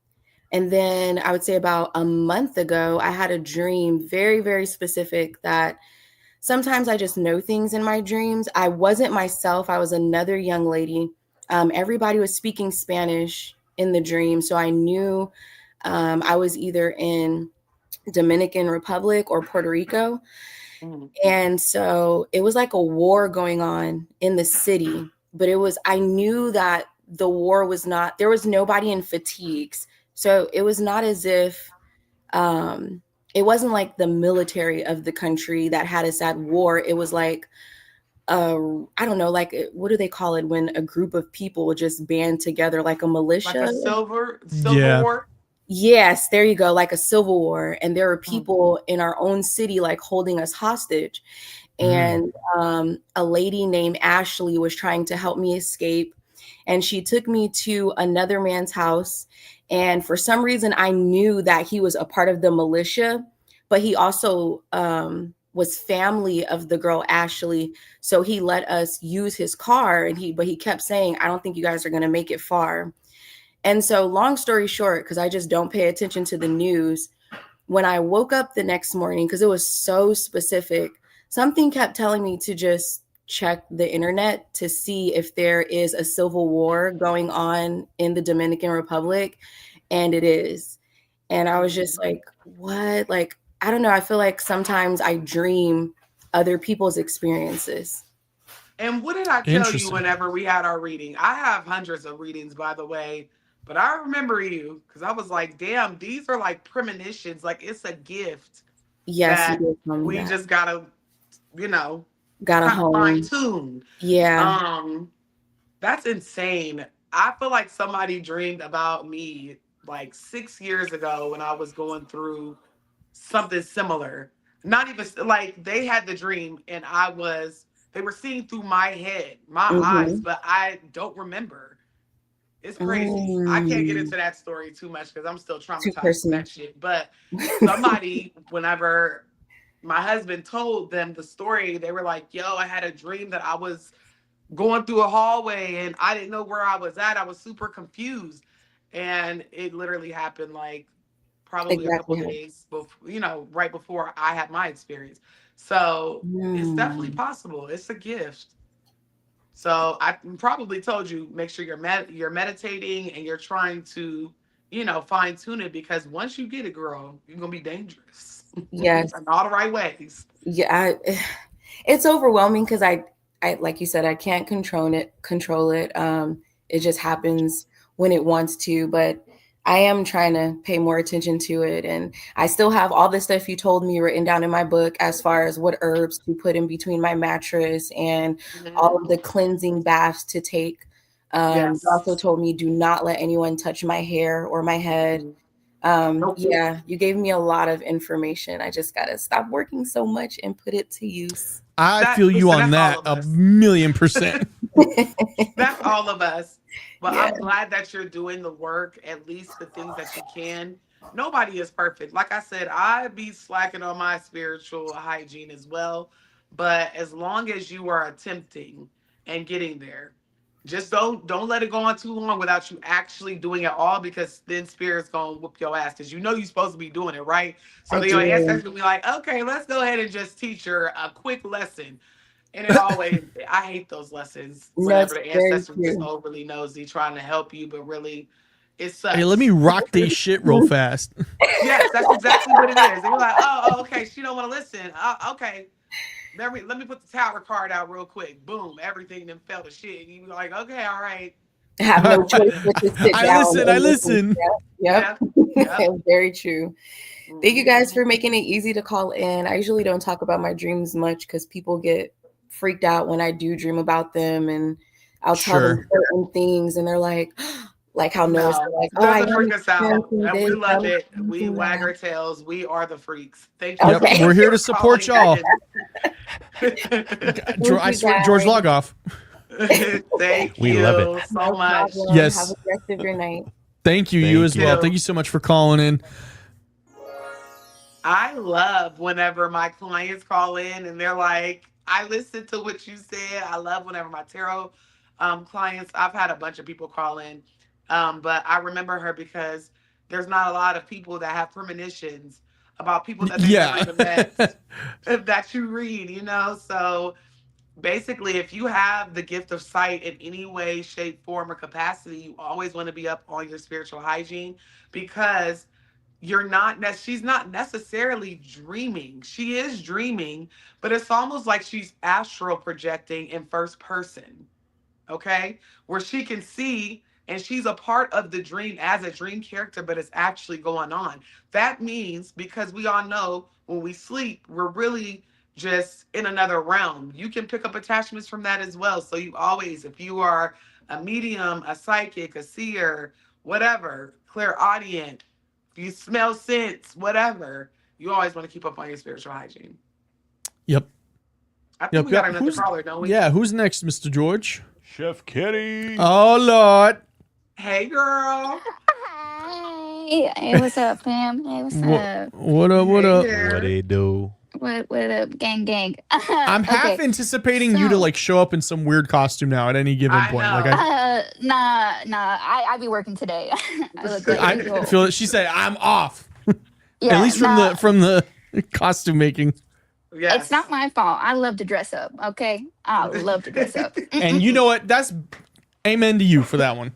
then I would say about a month ago, I had a dream very, very specific that sometimes I just know things in my dreams. I wasn't myself. I was another young lady. Everybody was speaking Spanish in the dream. So I knew I was either in Dominican Republic or Puerto Rico. And so it was like a war going on in the city, but I knew that the war there was nobody in fatigues. So it was not as if, it wasn't like the military of the country that had us at war. It was like, I don't know, like, what do they call it when a group of people would just band together, like a militia? Like a civil Yeah. war? Yes, there you go, like a civil war. And there were people in our own city, like holding us hostage. And a lady named Ashley was trying to help me escape. And she took me to another man's house. And for some reason, I knew that he was a part of the militia, but he also was family of the girl Ashley. So he let us use his car, but he kept saying, I don't think you guys are going to make it far. And so long story short, because I just don't pay attention to the news, when I woke up the next morning, because it was so specific, something kept telling me to just check the internet to see if there is a civil war going on in the Dominican Republic. And it is. And I was just like, what? Like, I don't know. I feel like sometimes I dream other people's experiences. And what did I tell you whenever we had our reading? I have hundreds of readings, by the way, but I remember you because I was like, damn, these are like premonitions. Like, it's a gift. Yes, we just gotta, gotta fine tune. Yeah. That's insane. I feel like somebody dreamed about me like 6 years ago when I was going through something similar. Not even like they had the dream and they were seeing through my head, my eyes, but I don't remember. It's crazy. I can't get into that story too much because I'm still traumatized from that shit. But somebody, whenever my husband told them the story, they were like, yo, I had a dream that I was going through a hallway and I didn't know where I was at. I was super confused. And it literally happened like probably a couple of days before, right before I had my experience. So it's definitely possible. It's a gift. So I probably told you, make sure you're meditating and you're trying to, fine tune it, because once you get it, girl, you're going to be dangerous. Yes. In all the right ways. Yeah. It's overwhelming because I, like you said, I can't control it. It just happens when it wants to, but I am trying to pay more attention to it. And I still have all the stuff you told me written down in my book as far as what herbs to put in between my mattress and all of the cleansing baths to take. You also told me do not let anyone touch my hair or my head. Yeah, you gave me a lot of information. I just got to stop working so much and put it to use. I feel you on that 1,000,000%. That's all of us. But I'm glad that you're doing the work, at least the things that you can. Nobody is perfect. Like I said, I be slacking on my spiritual hygiene as well. But as long as you are attempting and getting there, just don't let it go on too long without you actually doing it all, because then spirit's gonna whoop your ass because you know you're supposed to be doing it, right? So I then your do. ancestors will be like, okay, let's go ahead and just teach her a quick lesson. And it always, I hate those lessons No, whenever it's the very ancestors just true. overly nosy trying to help you, but really it Hey, let me sucks. rock this shit real fast. Yes, that's exactly what it is. And you're like, okay, she don't want to listen. Okay, let me put the tower card out real quick. Boom, everything then fell to shit. And you're like, okay, all right. I have no choice but to sit I down listen. I and listen. listen. Yep. Yep, yep. Very true. Thank you guys Mhm. for making it easy to call in. I usually don't talk about my dreams much because people get freaked out when I do dream about them, and I'll tell them Sure. certain things, and they're like how Noah said, No, like, it oh, I doesn't am freak us out. experiencing And we this, love I'm it. We experiencing wag that. our tails. We are the freaks. Thank you Yep. so Okay. We're much here for to support calling y'all. in. Thank I you swear, George, guys. log off. Thank We love it. you so No much. problem. Have Yes. a rest of your night. Thank you. You Thank as you. well. Thank you so much for calling in. I love whenever my clients call in and they're like, I listened to what you said. I love whenever my tarot clients, I've had a bunch of people call in, but I remember her because there's not a lot of people that have premonitions about people that they never Yeah. even met that you read, you know? So basically, if you have the gift of sight in any way, shape, form, or capacity, you always want to be up on your spiritual hygiene, because she's not necessarily dreaming. She is dreaming, but it's almost like she's astral projecting in first person, okay? Where she can see and she's a part of the dream as a dream character, but it's actually going on. That means, because we all know when we sleep, we're really just in another realm. You can pick up attachments from that as well. So you always, if you are a medium, a psychic, a seer, whatever, clairaudient, if you smell scents, whatever, you always want to keep up on your spiritual hygiene. Yep. I think Yep. we got Yep. another caller, don't we? Yeah. Who's next, Mr. George? Chef Kitty. Oh Lord. Hey, girl. Hi. Hey, what's up, fam? Hey, what's up? What up? What Hey up? What there. they do? What up, gang? I'm half Okay, anticipating you to so like show up in some weird costume now at any given I point. Like know. nah, I be working today. I look like a I whole feel. She said I'm off. At yeah, least from nah. the costume making. It's Yes. not my fault. I love to dress up. Okay, I love to dress up. And you know what? That's amen to you for that one.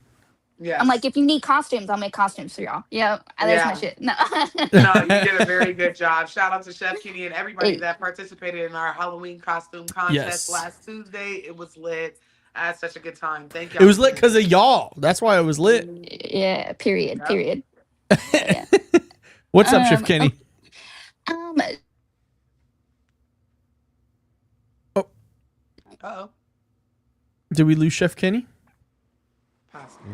I'm like, Yes. if you need costumes, I'll make costumes for y'all. Yeah, that's my Yeah. shit. No. No, you did a very good job. Shout out to Chef Kitty and everybody Hey, that participated in our Halloween costume contest Yes. last Tuesday. It was lit. I had such a good time. Thank It y'all was lit again. because of y'all. That's why it was lit. yeah. Period. Yep. Period. Yeah. What's up, Chef Kenny? Um. Oh, Uh-oh. did we lose Chef Kenny? Possible.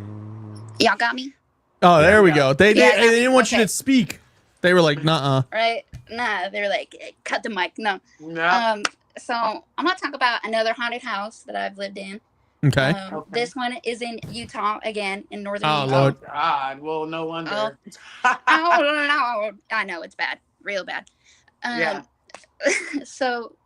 Y'all got me. Oh, there we Yeah. go. They Yeah, they didn't want you okay. to speak. They were like, "Nuh-uh." Right? Nah, they're like, cut the mic. No. No. So I'm gonna talk about another haunted house that I've lived in. Okay. Okay. This one is in Utah again, in northern Oh, Utah. Lord. Oh, God. Well, no Oh, wonder. oh no! I know it's bad, real bad. Yeah. So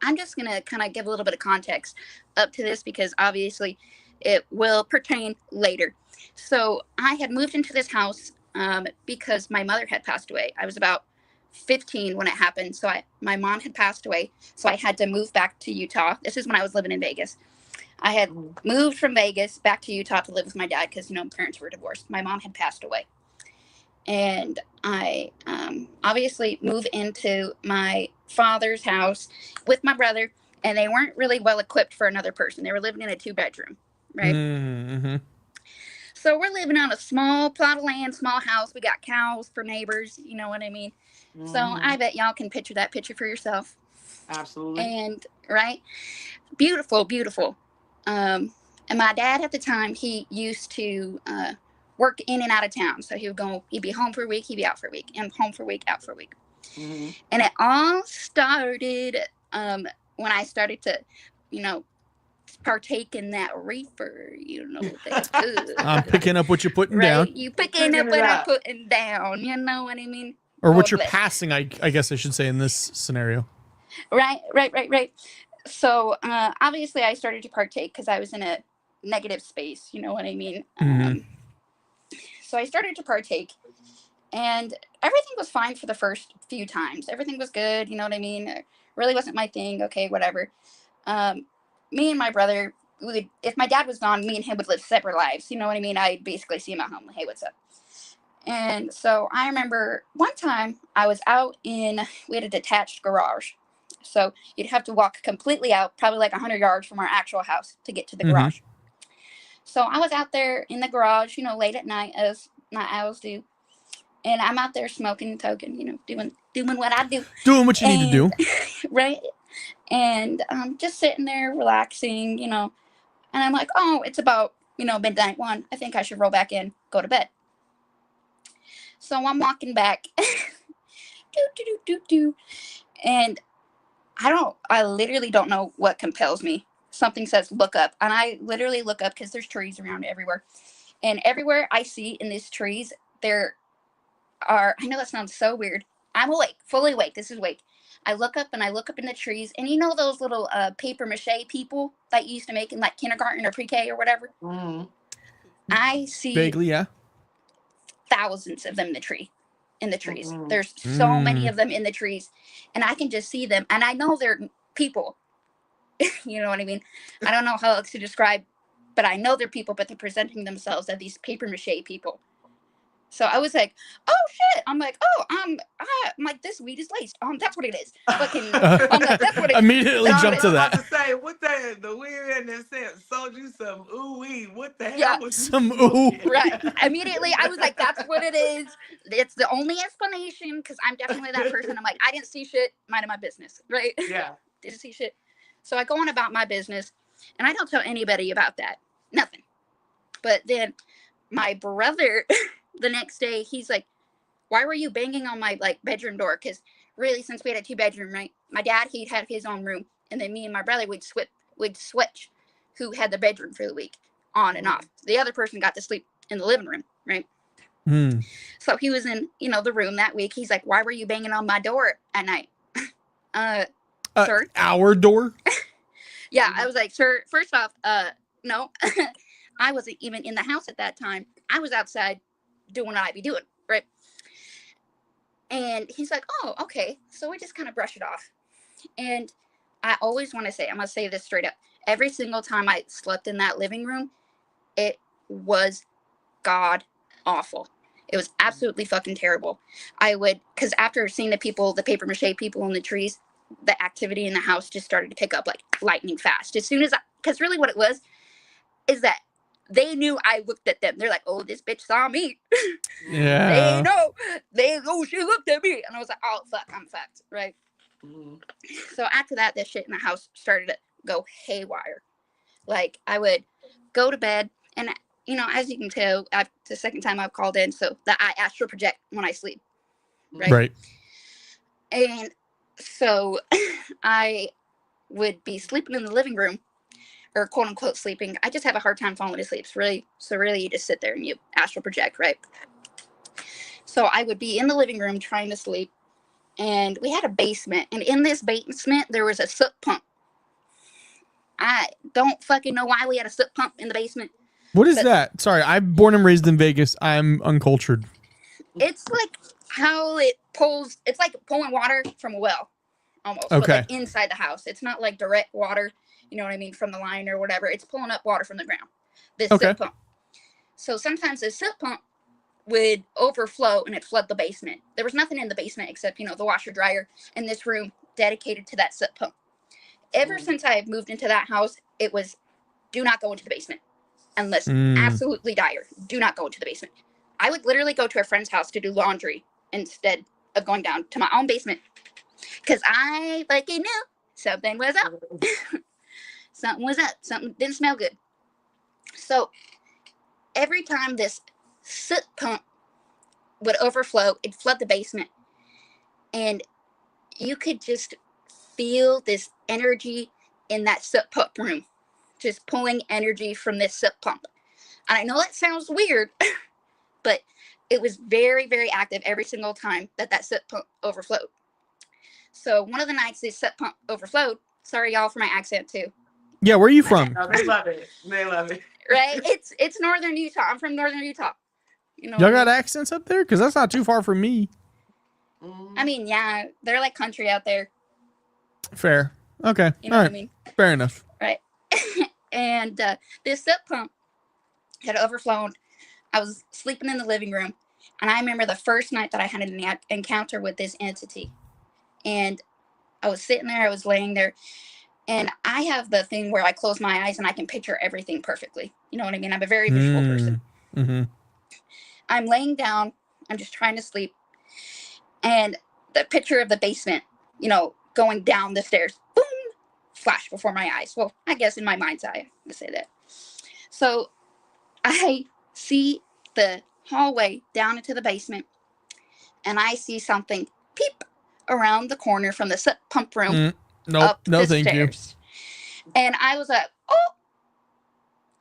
I'm just gonna kind of give a little bit of context up to this because obviously it will pertain later. So I had moved into this house because my mother had passed away. I was about 15 when it happened. So my mom had passed away. So I had to move back to Utah. This is when I was living in Vegas. I had moved from Vegas back to Utah to live with my dad because, my parents were divorced. My mom had passed away. And I obviously moved into my father's house with my brother, and they weren't really well equipped for another person. They were living in a 2-bedroom, right? Mm-hmm. So we're living on a small plot of land, small house. We got cows for neighbors, you know what I mean? So I bet y'all can picture that picture for yourself. Absolutely. And, right? Beautiful, beautiful. And my dad at the time, he used to work in and out of town. So he'd be home for a week, he'd be out for a week, and home for a week, out for a week. And it all started when I started to, partake in that reefer, you know that's good. I'm picking up what you're putting right? down. You picking up what I'm putting down, you know what I mean? Or what God you're bless. passing, I guess I should say in this scenario. Right. So obviously I started to partake because I was in a negative space, you know what I mean? So I started to partake, and everything was fine for the first few times. Everything was good, you know what I mean? It really wasn't my thing. Okay, whatever. Me and my brother, if my dad was gone, me and him would live separate lives. You know what I mean? I'd basically see him at home. Hey, what's up? And so I remember one time I was out we had a detached garage. So you'd have to walk completely out, probably like 100 yards from our actual house to get to the garage. So I was out there in the garage, you know, late at night, as night owls do. And I'm out there smoking, token, you know, doing what I do. Doing what you need to do. Right. And just sitting there relaxing, you know. And I'm like, oh, it's about, you know, midnight 1. I think I should roll back in, go to bed. So I'm walking back. And I literally don't know what compels me. Something says look up. And I literally look up because there's trees around everywhere. And everywhere I see in these trees, there are, I know that sounds so weird. I'm awake, fully awake. This is awake. I look up in the trees, and you know those little paper mache people that you used to make in like kindergarten or pre-K or whatever? I see vaguely, yeah, thousands of them in the trees. There's so many of them in the trees, and I can just see them, and I know they're people. You know what I mean? I don't know how else to describe, but I know they're people, but they're presenting themselves as these paper mache people. So I was like, oh shit. I'm like, oh, I'm like, this weed is laced. That's what it is. Fucking, I'm like, that's what it is. Immediately jump to that. I was about to say, what the weed in this sense sold you some ooh weed. What the hell? Yeah, was some ooh. Right. Immediately, I was like, that's what it is. It's the only explanation, because I'm definitely that person. I'm like, I didn't see shit. Minding my business. Right. Yeah. Didn't see shit. So I go on about my business, and I don't tell anybody about that. Nothing. But then my brother, the next day, he's like, why were you banging on my like bedroom door? Because really, since we had a 2-bedroom, right? My dad, he'd have his own room, and then me and my brother would switch who had the bedroom for the week, on and off. The other person got to sleep in the living room, right? So he was in, you know, the room that week. He's like, why were you banging on my door at night? Sir? Our door? Yeah, I was like, sir, first off, no. I wasn't even in the house at that time. I was outside doing what I be doing, right? And he's like, oh, okay. So we just kind of brush it off. And I always want to say, I'm going to say this straight up. Every single time I slept in that living room, it was god awful. It was absolutely fucking terrible. Because after seeing the paper mache people in the trees, the activity in the house just started to pick up like lightning fast. As soon as because really what it was is that they knew I looked at them. They're like, oh, this bitch saw me. Yeah. She looked at me. And I was like, oh, fuck, I'm fucked, right? So after that, this shit in the house started to go haywire. Like, I would go to bed, and, you know, as you can tell, the second time I've called in, so that I astral project when I sleep, right? And so I would be sleeping in the living room, or quote unquote sleeping. I just have a hard time falling asleep. So really you just sit there and you astral project, right? So I would be in the living room trying to sleep, and we had a basement, and in this basement there was a soot pump. I don't fucking know why we had a soot pump in the basement. What is that? Sorry, I'm born and raised in Vegas. I'm uncultured. It's like how it pulls. It's like pulling water from a well, almost. Okay. But like inside the house. It's not like direct water, you know what I mean, from the line or whatever. It's pulling up water from the ground. This soot pump. So sometimes this soot pump would overflow and it'd flood the basement. There was nothing in the basement except, you know, the washer dryer and this room dedicated to that soot pump. Ever since I've moved into that house, it was do not go into the basement unless absolutely dire. Do not go into the basement. I would literally go to a friend's house to do laundry instead of going down to my own basement because I fucking knew something was up. Something was up. Something didn't smell good. So every time this soot pump would overflow, it'd flood the basement, and you could just feel this energy in that soot pump room just pulling energy from this sip pump. And I know that sounds weird, but it was very, very active every single time that sip pump overflowed. So one of the nights this sip pump overflowed, sorry y'all for my accent too. Yeah, where are you from? Oh, they love it. They love it. Right? It's northern Utah. I'm from northern Utah. You know, Y'all got accents up there? Because that's not too far from me. I mean, yeah, they're like country out there. Fair. Okay. You know all what right. I mean? Fair enough. Right. And this sip pump had overflown. I was sleeping in the living room, and I remember the first night that I had an encounter with this entity. And I was sitting there, I was laying there, and I have the thing where I close my eyes and I can picture everything perfectly. You know what I mean? I'm a very visual person. Mm-hmm. I'm laying down, I'm just trying to sleep, and the picture of the basement, you know, going down the stairs, boom, flash before my eyes. Well, I guess in my mind's eye, to say that. So I see the hallway down into the basement, and I see something peep around the corner from the sip pump room. Nope, no thank stairs. You. And I was like, oh,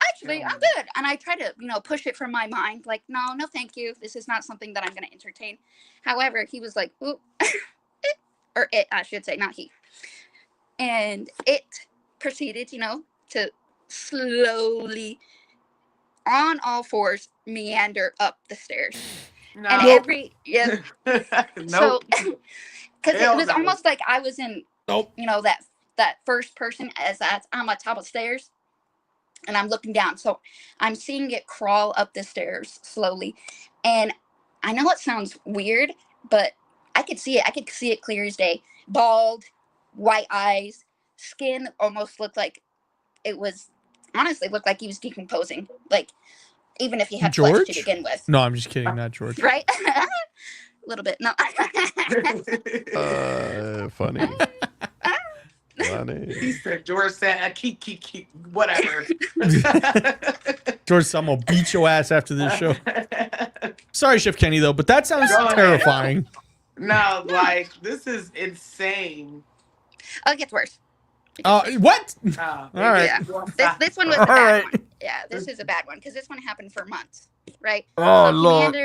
actually, I'm good. And I try to, you know, push it from my mind, like, no, thank you. This is not something that I'm going to entertain. However, he was like, ooh, or it, I should say, not he. And it proceeded, you know, to slowly, on all fours, meander up the stairs. No. And every, yeah. Nope. So, because it was no. almost like I was in, Nope. you know, that first person as I'm on top of stairs, and I'm looking down. So I'm seeing it crawl up the stairs slowly. And I know it sounds weird, but I could see it. I could see it clear as day. Bald, white eyes, skin almost looked like it was, honestly, looked like he was decomposing. Like, even if he had flesh to begin with. No, I'm just kidding. Not George. Right? A little bit. No. Funny. Funny. He said, George said, keep, whatever. George, I'm going to beat your ass after this show. Sorry, Chef Kenny, though, but that sounds terrifying. No, like, this is insane. Oh, it gets worse. What? All right. Yeah. This one was a bad one. Yeah, this is a bad one because this one happened for months, right? Oh, so Lord.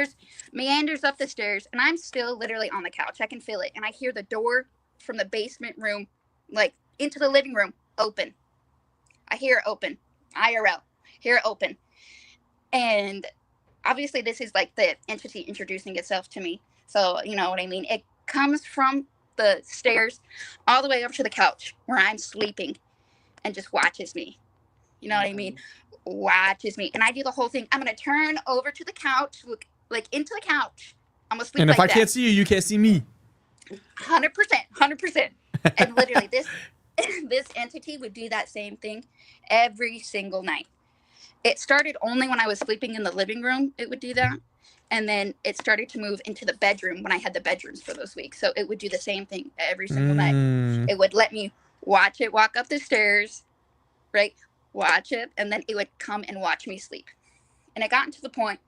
meanders up the stairs, and I'm still literally on the couch. I can feel it, and I hear the door from the basement room, like into the living room, open. I hear it open. IRL. Hear it open. And obviously, this is like the entity introducing itself to me. So, you know what I mean? It comes from the stairs all the way up to the couch where I'm sleeping and just watches me. You know what I mean? Watches me. And I do the whole thing. I'm going to turn over to the couch, look like into the couch. I'm going to sleep and like if I that. can't see you, you can't see me. 100%. And literally this entity would do that same thing every single night. It started only when I was sleeping in the living room. It would do that. And then it started to move into the bedroom when I had the bedrooms for those weeks. So it would do the same thing every single night. It would let me watch it walk up the stairs, right? Watch it. And then it would come and watch me sleep. And it got to the point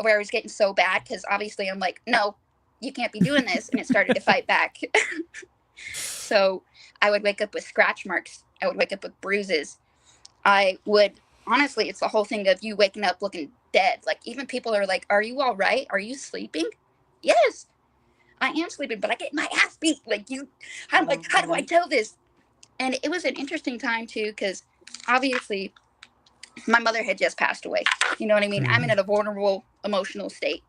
where I was getting so bad because obviously I'm like, no, you can't be doing this. And it started to fight back. So I would wake up with scratch marks. I would wake up with bruises. I would, honestly, it's the whole thing of you waking up looking dead. Like, even people are like, are you all right? Are you sleeping? Yes, I am sleeping, but I get my ass beat. Like, I'm like, how do I tell this? And it was an interesting time too, because obviously my mother had just passed away. You know what I mean? I'm in a vulnerable emotional state.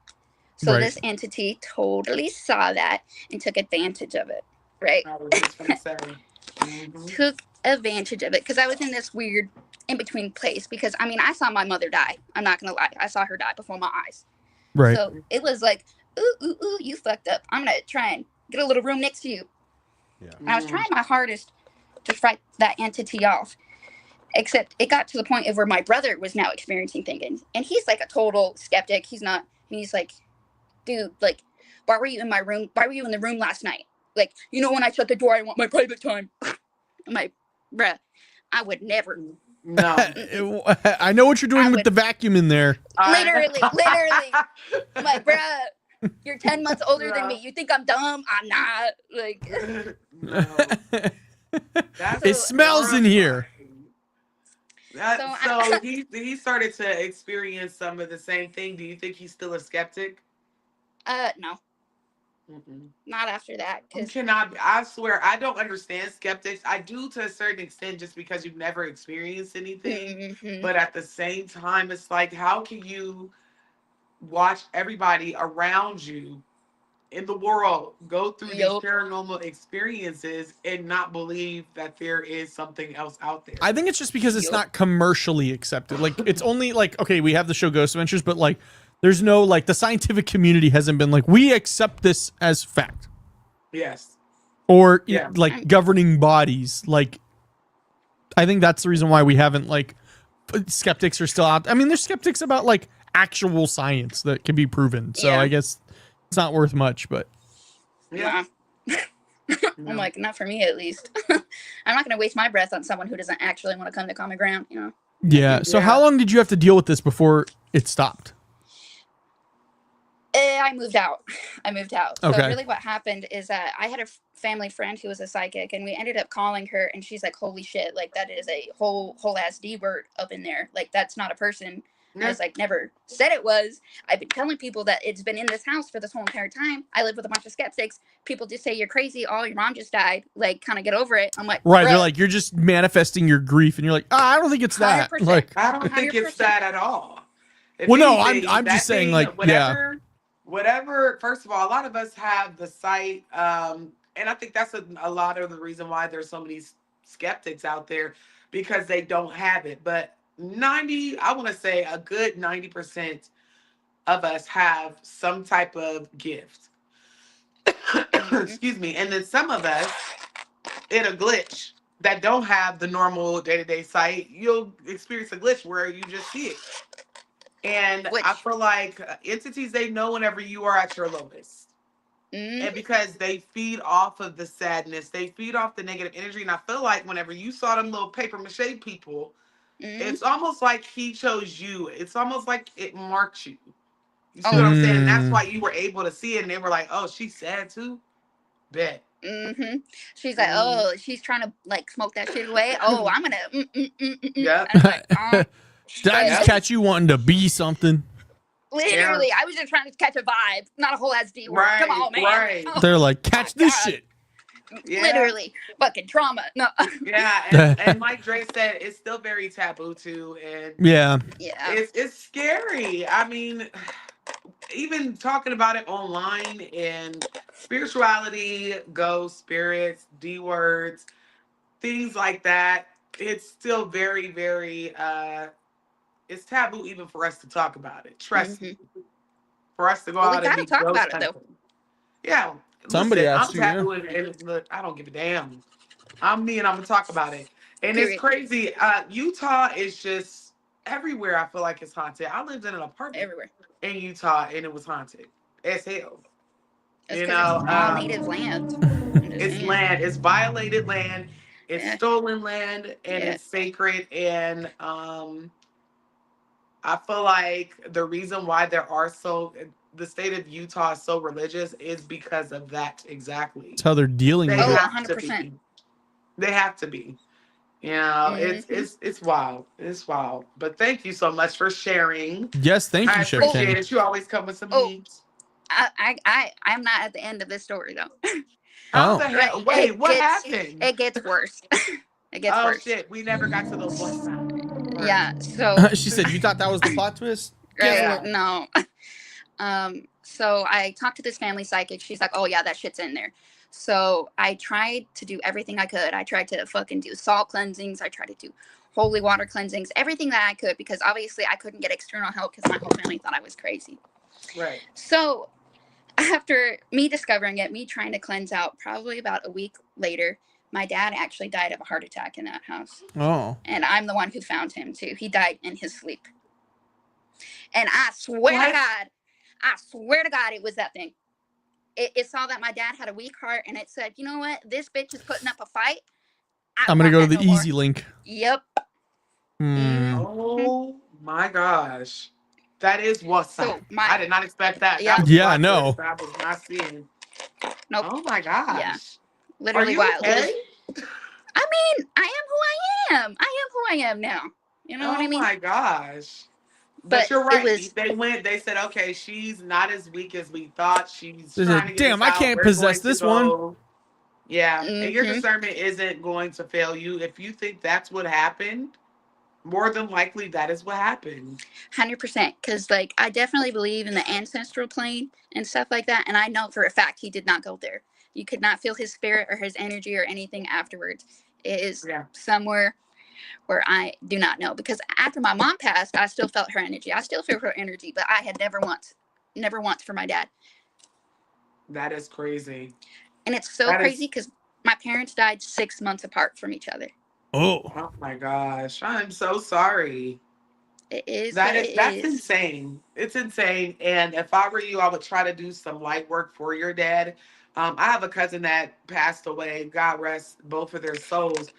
So this entity totally saw that and took advantage of it. Right? I was just gonna say. Took advantage of it because I was in this weird in-between place because, I mean, I saw my mother die. I'm not going to lie. I saw her die before my eyes. Right. So it was like, ooh, you fucked up. I'm going to try and get a little room next to you. Yeah. And I was trying my hardest to fight that entity off. Except it got to the point of where my brother was now experiencing things. And he's like a total skeptic. He's like, dude, like, why were you in my room? Why were you in the room last night? Like, you know, when I shut the door, I want my private time. I'm like, bruh, I would never. No. I know what you're doing with the vacuum in there. Literally. I'm like, bruh, you're 10 months older than me. You think I'm dumb? I'm not. Like, no. It smells in here. So So he started to experience some of the same thing. Do you think he's still a skeptic? No, Mm-mm. not after that, You because cannot. I swear, I don't understand skeptics. I do to a certain extent, just because you've never experienced anything. But at the same time, it's like, how can you watch everybody around you in the world go through these yup, paranormal experiences and not believe that there is something else out there? I think it's just because it's Yup. not commercially accepted. Like it's only like, okay, we have the show Ghost Adventures, but like there's no like the scientific community hasn't been like, we accept this as fact. Yes. Or Yeah. like governing bodies. Like I think that's the reason why we haven't like skeptics are still out. I mean, there's skeptics about like actual science that can be proven. So Yeah. I guess it's not worth much, but Yeah. nah. I'm like, not for me at least. I'm not gonna waste my breath on someone who doesn't actually want to come to common ground, you know. yeah. So Yeah. how long did you have to deal with this before it stopped? I moved out. So Okay. really what happened is that I had a family friend who was a psychic, and we ended up calling her, and she's like, holy shit, like that is a whole ass D word up in there. Like that's not a person. I was like, never said it was. I've been telling people that it's been in this house for this whole entire time. I live with a bunch of skeptics. People just say you're crazy. Oh, your mom just died. Like, kind of get over it. I'm like, Right. They're bruh, like, you're just manifesting your grief. And you're like, I don't think it's that. 100%. Like, I don't think it's 100%. that at all. If well, no, anything, I'm that just saying thing, like, yeah. whatever. First of all, a lot of us have the sight, and I think that's a lot of the reason why there's so many skeptics out there, because they don't have it. But I want to say a good 90% of us have some type of gift. Excuse me. And then some of us, in a glitch that don't have the normal day-to-day sight, you'll experience a glitch where you just see it. And Which- I feel like entities, they know whenever you are at your lowest. And because they feed off of the sadness, they feed off the negative energy. And I feel like whenever you saw them little paper mache people, it's almost like he chose you. It's almost like it marked you. You see what I'm saying? And that's why you were able to see it. And they were like, oh, she's sad too? Bet. She's like, oh, she's trying to like smoke that shit away. Oh, I'm gonna. Yeah. And I'm like, Did I just catch you wanting to be something? literally, I was just trying to catch a vibe, not a whole ass D word. Right, Come on, man. right. Oh, They're like, catch this God. shit. Yeah. Literally, fucking trauma. No. Yeah, and like Dre said, it's still very taboo too, and Yeah. Yeah. it's scary. I mean, even talking about it online, and spirituality, ghosts, spirits, D words, things like that, it's still very, very it's taboo even for us to talk about it. Trust me. For us to go Well, we out and gotta be talk ghost about it, though. hunting. Yeah. Somebody listen, has I'm to, yeah. taboo and look, I don't give a damn. I'm me and I'm gonna talk about it. And Period. it's crazy. Utah is just everywhere. I feel like it's haunted. I lived in an apartment Everywhere. in Utah and it was haunted as hell. It's You because know, it's all native land. I'm just it's saying. land. It's violated land. It's Yeah. stolen land, and Yeah. it's sacred. And I feel like the reason why the state of Utah is so religious is because of that exactly. That's how they're dealing They with it. have 100%. to be. They have to be. You know, it's wild. It's wild. But thank you so much for sharing. Yes, thank I you, Chef appreciate Kenny. it. You always come with some Oh. heat. I'm not at the end of this story though. How Oh. the hell? Right, Wait, it what gets- happened? It gets worse. It gets Oh worse. shit, we never got to the west side. Yeah. So. She said, you thought that was the plot twist? Right. Yeah. No. So I talked to this family psychic. She's like, oh yeah, that shit's in there. So I tried to do everything I could. I tried to fucking do salt cleansings. I tried to do holy water cleansings, everything that I could, because obviously I couldn't get external help because my whole family thought I was crazy. Right. So after me discovering it, me trying to cleanse out, probably about a week later, my dad actually died of a heart attack in that house. Oh. And I'm the one who found him too. He died in his sleep. And I swear What? to God, it was that thing. It saw that my dad had a weak heart, and it said, you know what? This bitch is putting up a fight. I'm going to go to the easy link. Yep. Oh my gosh. That is what's So up. I did not expect that. Yeah. That was Yeah, I plot know. twist I was not seeing. Nope. Oh my gosh. Yeah. Are Literally you wild. okay? I mean, I am who I am. I am who I am now. You know what I mean? Oh my gosh. But But you're it right. was They said, okay, she's not as weak as we thought. She's They trying to said, get us damn, I out. can't We're possess going to this one. go. Yeah. And your mhm, discernment isn't going to fail you. If you think that's what happened, more than likely that is what happened. 100%. Because like I definitely believe in the ancestral plane and stuff like that, and I know for a fact he did not go there. You could not feel his spirit or his energy or anything afterwards. It is Yeah. somewhere where I do not know. Because after my mom passed, I still felt her energy. I still feel her energy, but I had never once for my dad. That is crazy. And it's so That crazy is, because my parents died 6 months apart from each other. Oh. oh my gosh. I'm so sorry. It is what it That's is. insane. It's insane. And if I were you, I would try to do some light work for your dad. I have a cousin that passed away. God rest both of their souls.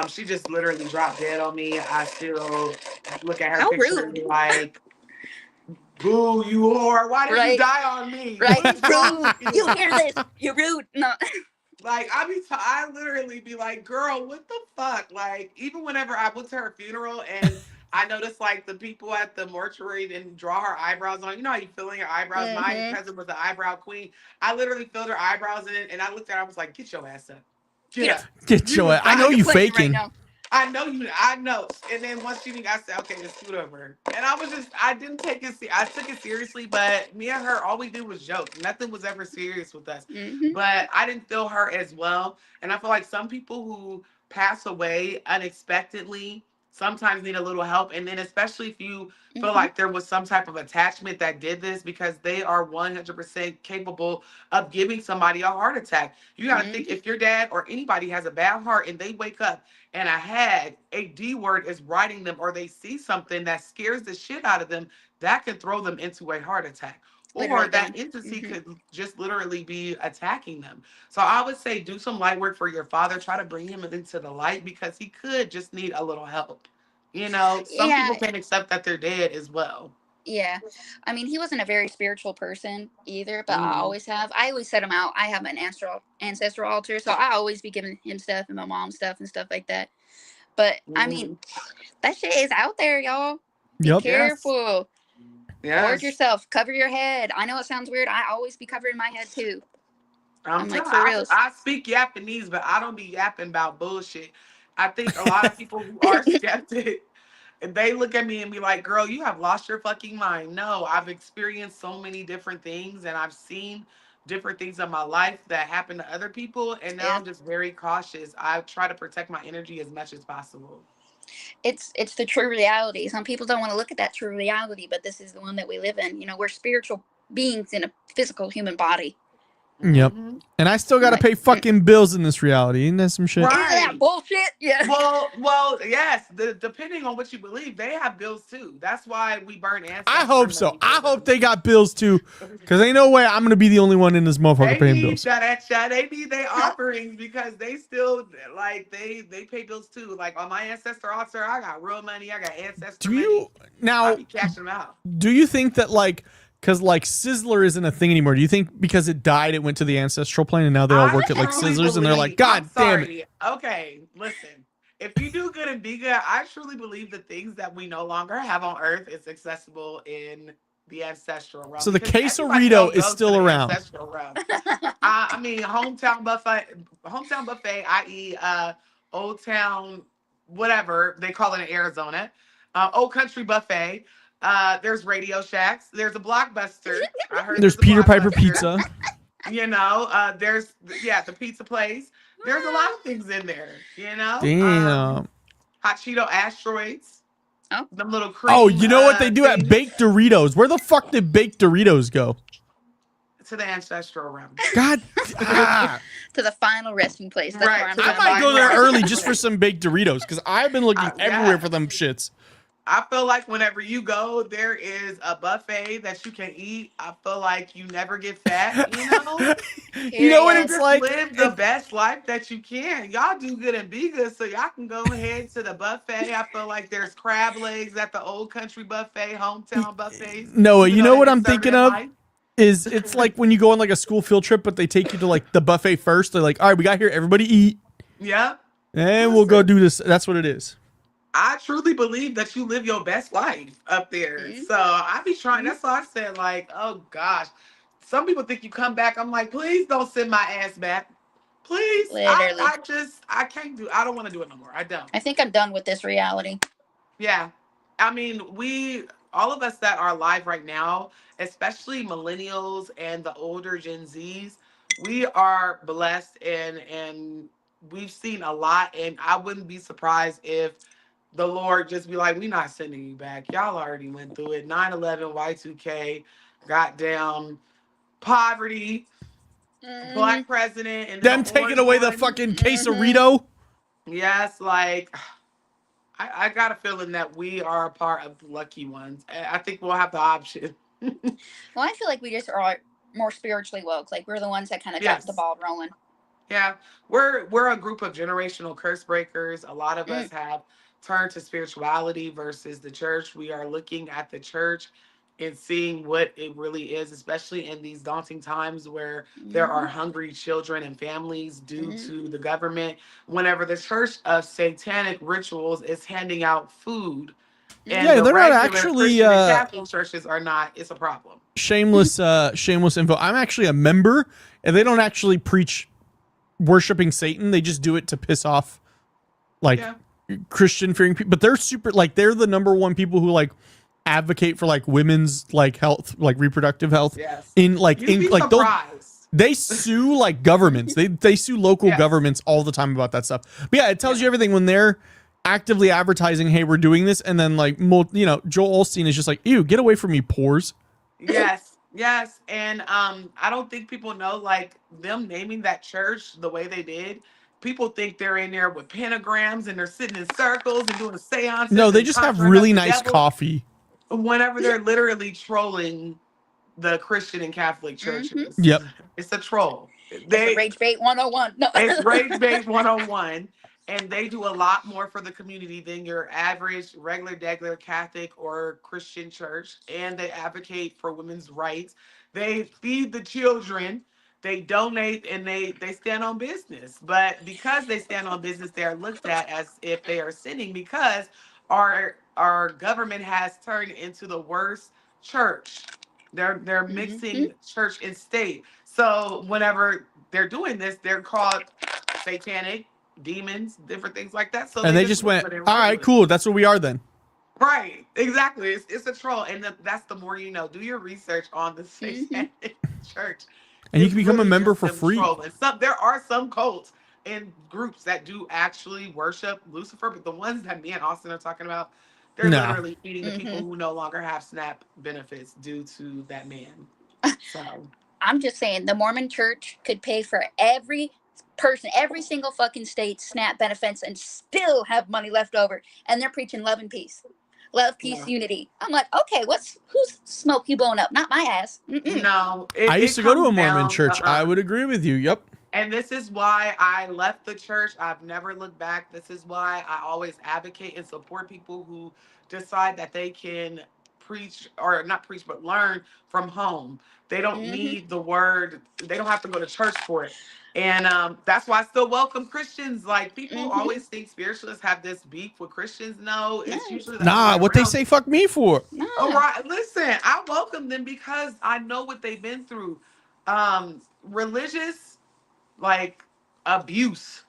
She just literally dropped dead on me. I still look at her How picture and rude, be like, "Boo, you whore! Why did you right? die on me? Right? What is wrong Rude. with You you?" hear this? You're rude. No. Like I literally be like, girl, what the fuck? Like even whenever I went to her funeral and I noticed like the people at the mortuary didn't draw her eyebrows on. You know how you fill in your eyebrows? My Mm-hmm. cousin was the eyebrow queen. I literally filled her eyebrows in and I looked at her. I was like, get your ass up, get Yeah. up. Get You your was I know dying. you Playing right faking. now. I know you. I know. And then once she I said, okay, just scoot over. And I didn't take it. I took it seriously, but me and her, all we did was joke. Nothing was ever serious with us. Mm-hmm. But I didn't feel her as well. And I feel like some people who pass away unexpectedly sometimes need a little help. And then especially if you feel Mm-hmm. like there was some type of attachment that did this, because they are 100% capable of giving somebody a heart attack. You got to think, Mm-hmm. if your dad or anybody has a bad heart and they wake up and a hag, a D word is riding them, or they see something that scares the shit out of them, that could throw them into a heart attack. Or Literally that done. entity Mm-hmm. could just literally be attacking them. So I would say do some light work for your father. Try to bring him into the light because he could just need a little help. You know, some people Yeah. can't accept that they're dead as well. Yeah. I mean, he wasn't a very spiritual person either, but I Mm-hmm. always have. I always set him out. I have an ancestral altar, so I always be giving him stuff and my mom stuff and stuff like that. But I mean, Mm-hmm. that shit is out there, y'all. Be Yep. Yes. careful. Guard Yes. yourself. Cover your head. I know it sounds weird. I always be covering my head too. I'm I'm like, telling for reals. I speak Japanese, but I don't be yapping about bullshit. I think a lot of people who are skeptic, and they look at me and be like, girl, you have lost your fucking mind. No, I've experienced so many different things and I've seen different things in my life that happen to other people. And now Yeah. I'm just very cautious. I try to protect my energy as much as possible. It's the true reality. Some people don't want to look at that true reality, but this is the one that we live in. You know, we're spiritual beings in a physical human body. Yep. Mhm. And I still got to Like, pay fucking bills in this reality. Isn't that some shit? Right. isn't that bullshit? Yeah. Well, yes. Depending on what you believe, they have bills too. That's why we burn ancestors. I hope so. I hope they got bills too, because ain't no way I'm gonna be the only one in this motherfucker They paying need bills. They need their offerings because they still like they pay bills too. Like on my ancestor altar, I got real money. I got ancestor Do money. you I now? be cashing them out. Do you think that like, because like Sizzler isn't a thing anymore? Do you think because it died, it went to the ancestral plane, and now they all work at like truly Sizzlers, and they're like, believe- I'm God damn it. sorry. Okay, listen. If you do good and be good, I truly believe the things that we no longer have on Earth is accessible in the ancestral realm. So the Because everybody quesarito don't is go to still the around. ancestral realm. I mean, hometown buffet, i.e., Old Town, whatever they call it in Arizona, Old Country Buffet. There's Radio Shacks. There's a Blockbuster. I heard There's a Peter Piper Blockbuster. Pizza. You know, there's the pizza place. There's a lot of things in there. You know, Damn. hot Cheeto asteroids. Oh. Them little cream. Oh, you know what they do at things. Baked Doritos? Where the fuck did Baked Doritos go? To the ancestral realm. God. To the final resting place. That's Right, where I'm to I the talking might go about. there final- early just for some baked Doritos because I've been looking Yeah. everywhere for them shits. I feel like whenever you go, there is a buffet that you can eat. I feel like you never get fat, you know? You know what Period. it's Just like? live the best life that you can. Y'all do good and be good, so y'all can go ahead to the buffet. I feel like there's crab legs at the Old Country Buffet, hometown buffets. Noah, even you though know they what get I'm served thinking at of? night. It's like when you go on like a school field trip, but they take you to like the buffet first. They're like, all right, we got here, everybody eat, Yeah. and we'll go do this. That's what it is. I truly believe that you live your best life up there. Mhm. So I be trying. That's why I said, like, oh gosh. Some people think you come back. I'm like, please don't send my ass back. Please. Literally. I can't do, I don't want to do it no more. I don't. I think I'm done with this reality. Yeah. I mean, all of us that are alive right now, especially millennials and the older Gen Zs, we are blessed and we've seen a lot. And I wouldn't be surprised if the Lord just be like, we not sending you back. Y'all already went through it. 9/11, Y2K, goddamn poverty, Mhm. black president, and then Them the taking orange away the one. fucking Mhm. quesarito. Yes, like I got a feeling that we are a part of the lucky ones. I think we'll have the option. Well, I feel like we just are more spiritually woke. Like we're the ones that kind of got the Yes. ball rolling. Yeah. We're a group of generational curse breakers. A lot of us Mm. have turned to spirituality versus the church. We are looking at the church and seeing what it really is, especially in these daunting times where there are Mhm. hungry children and families due Mhm. to the government. Whenever the church of satanic rituals is handing out food and Yeah, the they're not regular actually Christian and Catholic churches are not, it's a problem. shameless info. I'm actually a member, and they don't actually preach worshiping Satan. They just do it to piss off like Yeah. Christian fearing people. But they're super like they're the number one people who like advocate for like women's like health, like reproductive health Yes. in like You'd be like they'll surprised. they sue like governments. They sue local Yes. governments all the time about that stuff. But yeah, it tells you everything when they're actively advertising, hey, we're doing this, and then like Joel Osteen is just like, ew, get away from me, pores. Yes, yes. And I don't think people know, like, them naming that church the way they did. People think they're in there with pentagrams and they're sitting in circles and doing seances No, they and just have conjuring up really the nice devil coffee. whenever they're literally trolling the Christian and Catholic churches. Yep. It's a troll. It's a rage bait 101. No. It's Rage Bait 101. And they do a lot more for the community than your average regular Catholic or Christian church. And they advocate for women's rights. They feed the children. They donate and they stand on business. But because they stand on business, they are looked at as if they are sinning because our government has turned into the worst church. They're mixing church and state. So whenever they're doing this, they're called satanic, demons, different things like that. So And they just went, all right, cool. That's what we are then. Right, exactly. It's a troll, and that's the more you know. Do your research on the satanic church, And you It's can become a really member just for them free. trolling. There are some cults and groups that do actually worship Lucifer, but the ones that me and Austin are talking about, they're No. literally feeding the people who no longer have SNAP benefits due to that man. So I'm just saying the Mormon church could pay for every person, every single fucking state SNAP benefits and still have money left over. And they're preaching love and peace. Love, peace, Yeah. unity. I'm like, okay, who's smoke you blowing up? Not my ass. Mm-mm. no, I used to go to a comes Mormon down- church. I would agree with you. Yep. And this is why I left the church. I've never looked back. This is why I always advocate and support people who decide that they can preach or not preach, but learn from home. They don't need the word. They don't have to go to church for it. And that's why I still welcome Christians. Like people always think spiritualists have this beef with Christians. No, it's usually the other Nah, way what they around. say fuck me for. No. Oh, right. Listen, I welcome them because I know what they've been through. Religious like abuse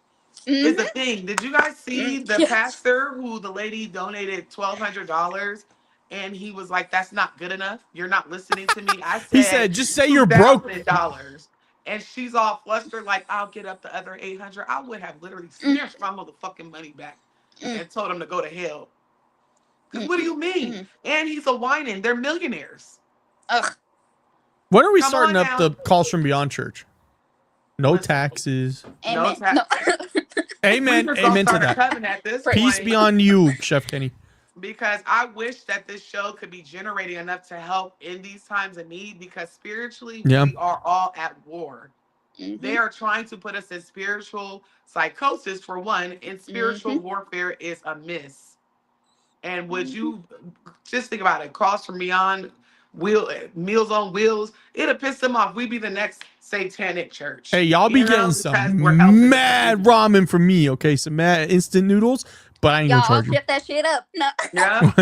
is a thing. Did you guys see the Yes. pastor who the lady donated $1,200 and he was like, "That's not good enough. You're not listening to me." I said, He said, just say you're broke. $2,000. And she's all flustered, like, "I'll get up the other 800." I would have literally snatched my motherfucking money back and told him to go to hell. Because what do you mean? And he's a whining. They're millionaires. Ugh. When are we Come starting on up now. the Calls from Beyond Church? No Listen. taxes. Amen. No No. Amen. We just gonna Amen to start a that. covenant at this Peace point. be on you, Chef Kenny. Because I wish that this show could be generating enough to help in these times of need because spiritually Yeah. we are all at war. They are trying to put us in spiritual psychosis for one, and spiritual warfare is a miss. And would you just think about it? Cross from Beyond, Meals on Wheels, it'll piss them off. We be the next satanic church. Hey, y'all be You know, getting because some we're helping the mad community. ramen from me, okay? Some mad instant noodles. but I ain't Y'all gonna charge you. ship that shit up. No. Yeah.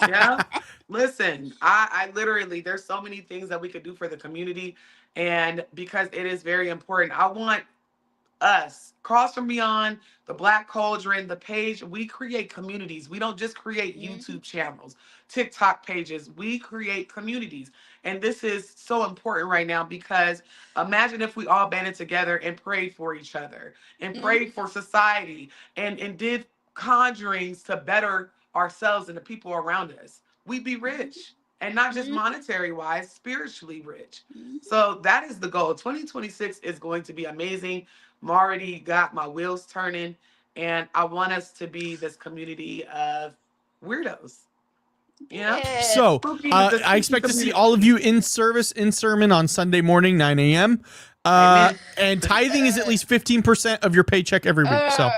Yeah. Listen, I literally, there's so many things that we could do for the community. And because it is very important, I want us, Cross from Beyond, the Black Cauldron, the page, we create communities. We don't just create YouTube channels, TikTok pages. We create communities. And this is so important right now because imagine if we all banded together and prayed for each other and prayed for society and did conjurings to better ourselves and the people around us. We'd be rich. And not just monetary wise, spiritually rich. So that is the goal. 2026 is going to be amazing. I'm already got my wheels turning, and I want us to be this community of weirdos. You know? So I expect to see all of you in service, in sermon on Sunday morning, 9 a.m. And tithing is at least 15% of your paycheck every week. So.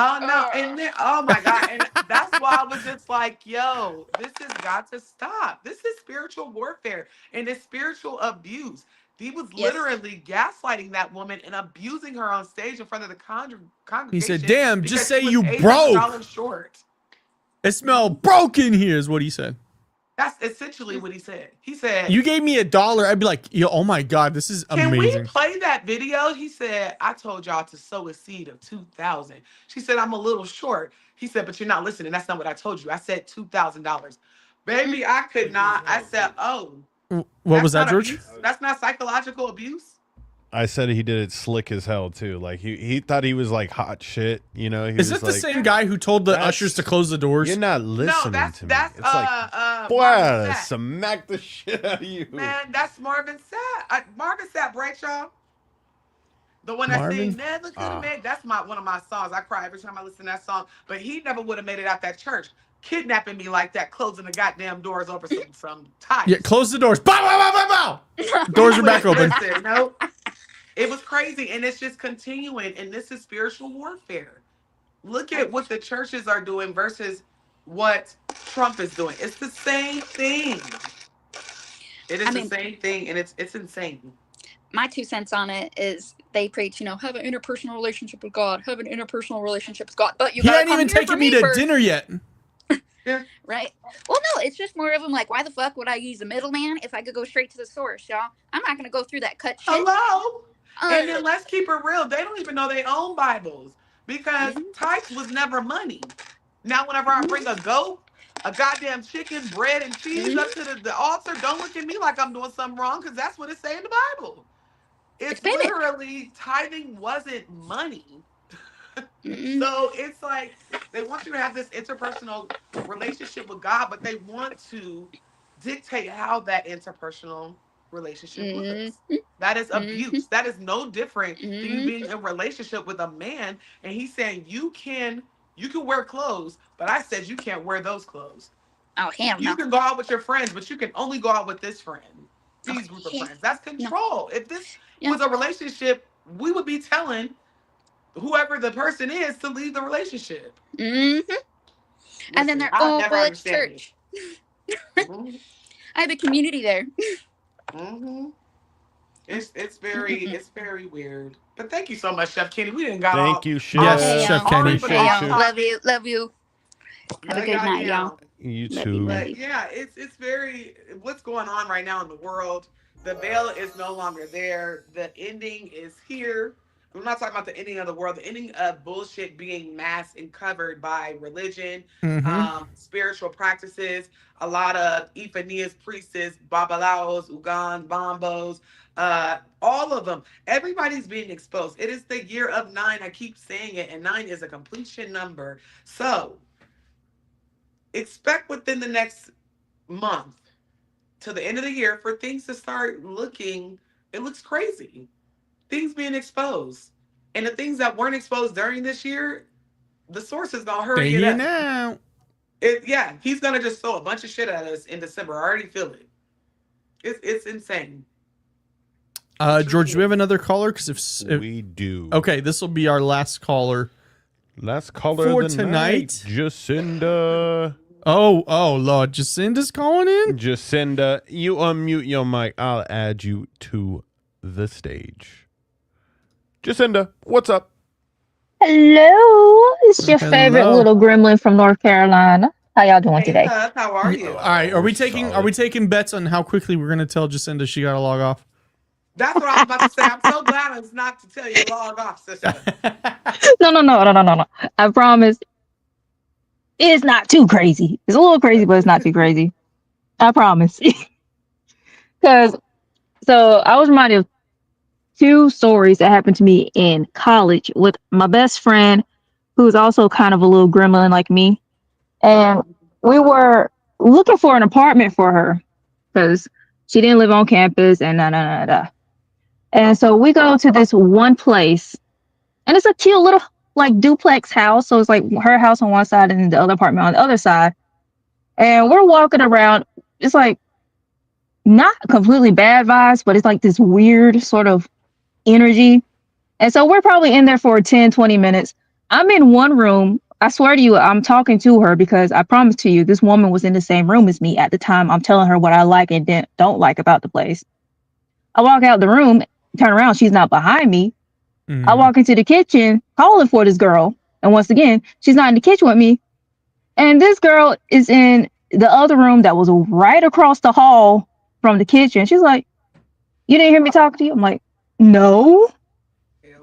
Oh no, and then oh my God, and that's why I was just like, yo, this has got to stop. This is spiritual warfare and it's spiritual abuse. He was literally gaslighting that woman and abusing her on stage in front of the congregation. He said, "Damn, just say you broke. Short. It smelled broken here," is what he said. That's essentially what he said. He said, "You gave me $1, I'd be like, yo, oh my God, this is amazing." Can we play that video? He said, "I told y'all to sow a seed of 2,000." She said, "I'm a little short." He said, "But you're not listening. That's not what I told you. I said $2,000." Baby, I could not. I said, "Oh." What was that, George? Abuse? That's not psychological abuse. I said he did it slick as hell too. Like he thought he was like hot shit. You know, he is was it the same guy who told the ushers to close the doors? You're not listening to me. That's it's like, boy, smack the shit out of you. Man, that's Marvin Sapp. Marvin Sapp, right, y'all? The one that sings "Never Could Have Made." That's one of my songs. I cry every time I listen to that song. But he never would have made it out that church, kidnapping me like that, closing the goddamn doors over some ties. Yeah, close the doors. Bow, bow, bow, bow, bow. Doors are back open. Listen, no. It was crazy, and it's just continuing, and this is spiritual warfare. Look at what the churches are doing versus what Trump is doing. It's the same thing. It is the same thing, and it's insane. My 2 cents on it is they preach, have an interpersonal relationship with God, have an interpersonal relationship with God, but you got to He hadn't even taken me to dinner yet. Yeah. Right. Well, no, it's just more of them like, why the fuck would I use a middleman if I could go straight to the source, y'all? I'm not going to go through that cut shit. Hello? And then let's keep it real. They don't even know they own Bibles because tithes was never money. Now, whenever I bring a goat, a goddamn chicken, bread, and cheese up to the altar, don't look at me like I'm doing something wrong because that's what it say in the Bible. It's literally tithing wasn't money. So it's like they want you to have this interpersonal relationship with God, but they want to dictate how that interpersonal relationship was. That is abuse. That is no different than you being in a relationship with a man and he's saying you can wear clothes, but I said you can't wear those clothes. Oh, hell no. You can go out with your friends, but you can only go out with this friend. These group of friends. That's control. If this was a relationship, we would be telling whoever the person is to leave the relationship. Listen, and then they're all village church. I have a community there. It's very weird. But thank you so much, Chef Kenny. We didn't got Thank you, Chef. Yes, Chef Kenny. Love you. Have a good night, y'all. You too. But yeah, it's very what's going on right now in the world. The veil is no longer there. The ending is here. I'm not talking about the ending of the world, the ending of bullshit being masked and covered by religion, spiritual practices, a lot of Ifanese priestess, babalaos, Ugan, bombos, all of them. Everybody's being exposed. It is the year of 9. I keep saying it, and 9 is a completion number. So expect within the next month to the end of the year for things to start looking, it looks crazy. Things being exposed. And the things that weren't exposed during this year, the source is going to hurry it up. Now. He's going to just throw a bunch of shit at us in December. I already feel it. It's insane. George, do we have another caller? Because if we do. Okay, this will be our last caller. Last caller for of the tonight. Night, Jacinda. Oh, Lord. Jacinda's calling in? Jacinda, you unmute your mic. I'll add you to the stage. Jacinda, what's up? Hello, it's your Hello. favorite little gremlin from North Carolina. How y'all doing Hey, today? Huck, how are you? All right, are we Solid. taking bets on how quickly we're gonna tell Jacinda she gotta log off? That's what I was about to say. I'm so glad it's not to tell you to log off, sister. No. I promise. It's not too crazy. It's a little crazy, but it's not too crazy. I promise. Because so I was reminded of two stories that happened to me in college with my best friend, who's also kind of a little gremlin like me. And we were looking for an apartment for her because she didn't live on campus and da. And so we go to this one place, and it's a cute little like duplex house. So it's like her house on one side and the other apartment on the other side. And we're walking around. It's like not completely bad vibes, but it's like this weird sort of energy. And so we're probably in there for 10, 20 minutes. I'm in one room. I swear to you, I'm talking to her because I promise to you, this woman was in the same room as me at the time. I'm telling her what I like and don't like about the place. I walk out the room, turn around, she's not behind me. I walk into the kitchen, calling for this girl. And once again, she's not in the kitchen with me. And this girl is in the other room that was right across the hall from the kitchen. She's like, "You didn't hear me talking to you?" I'm like, "No.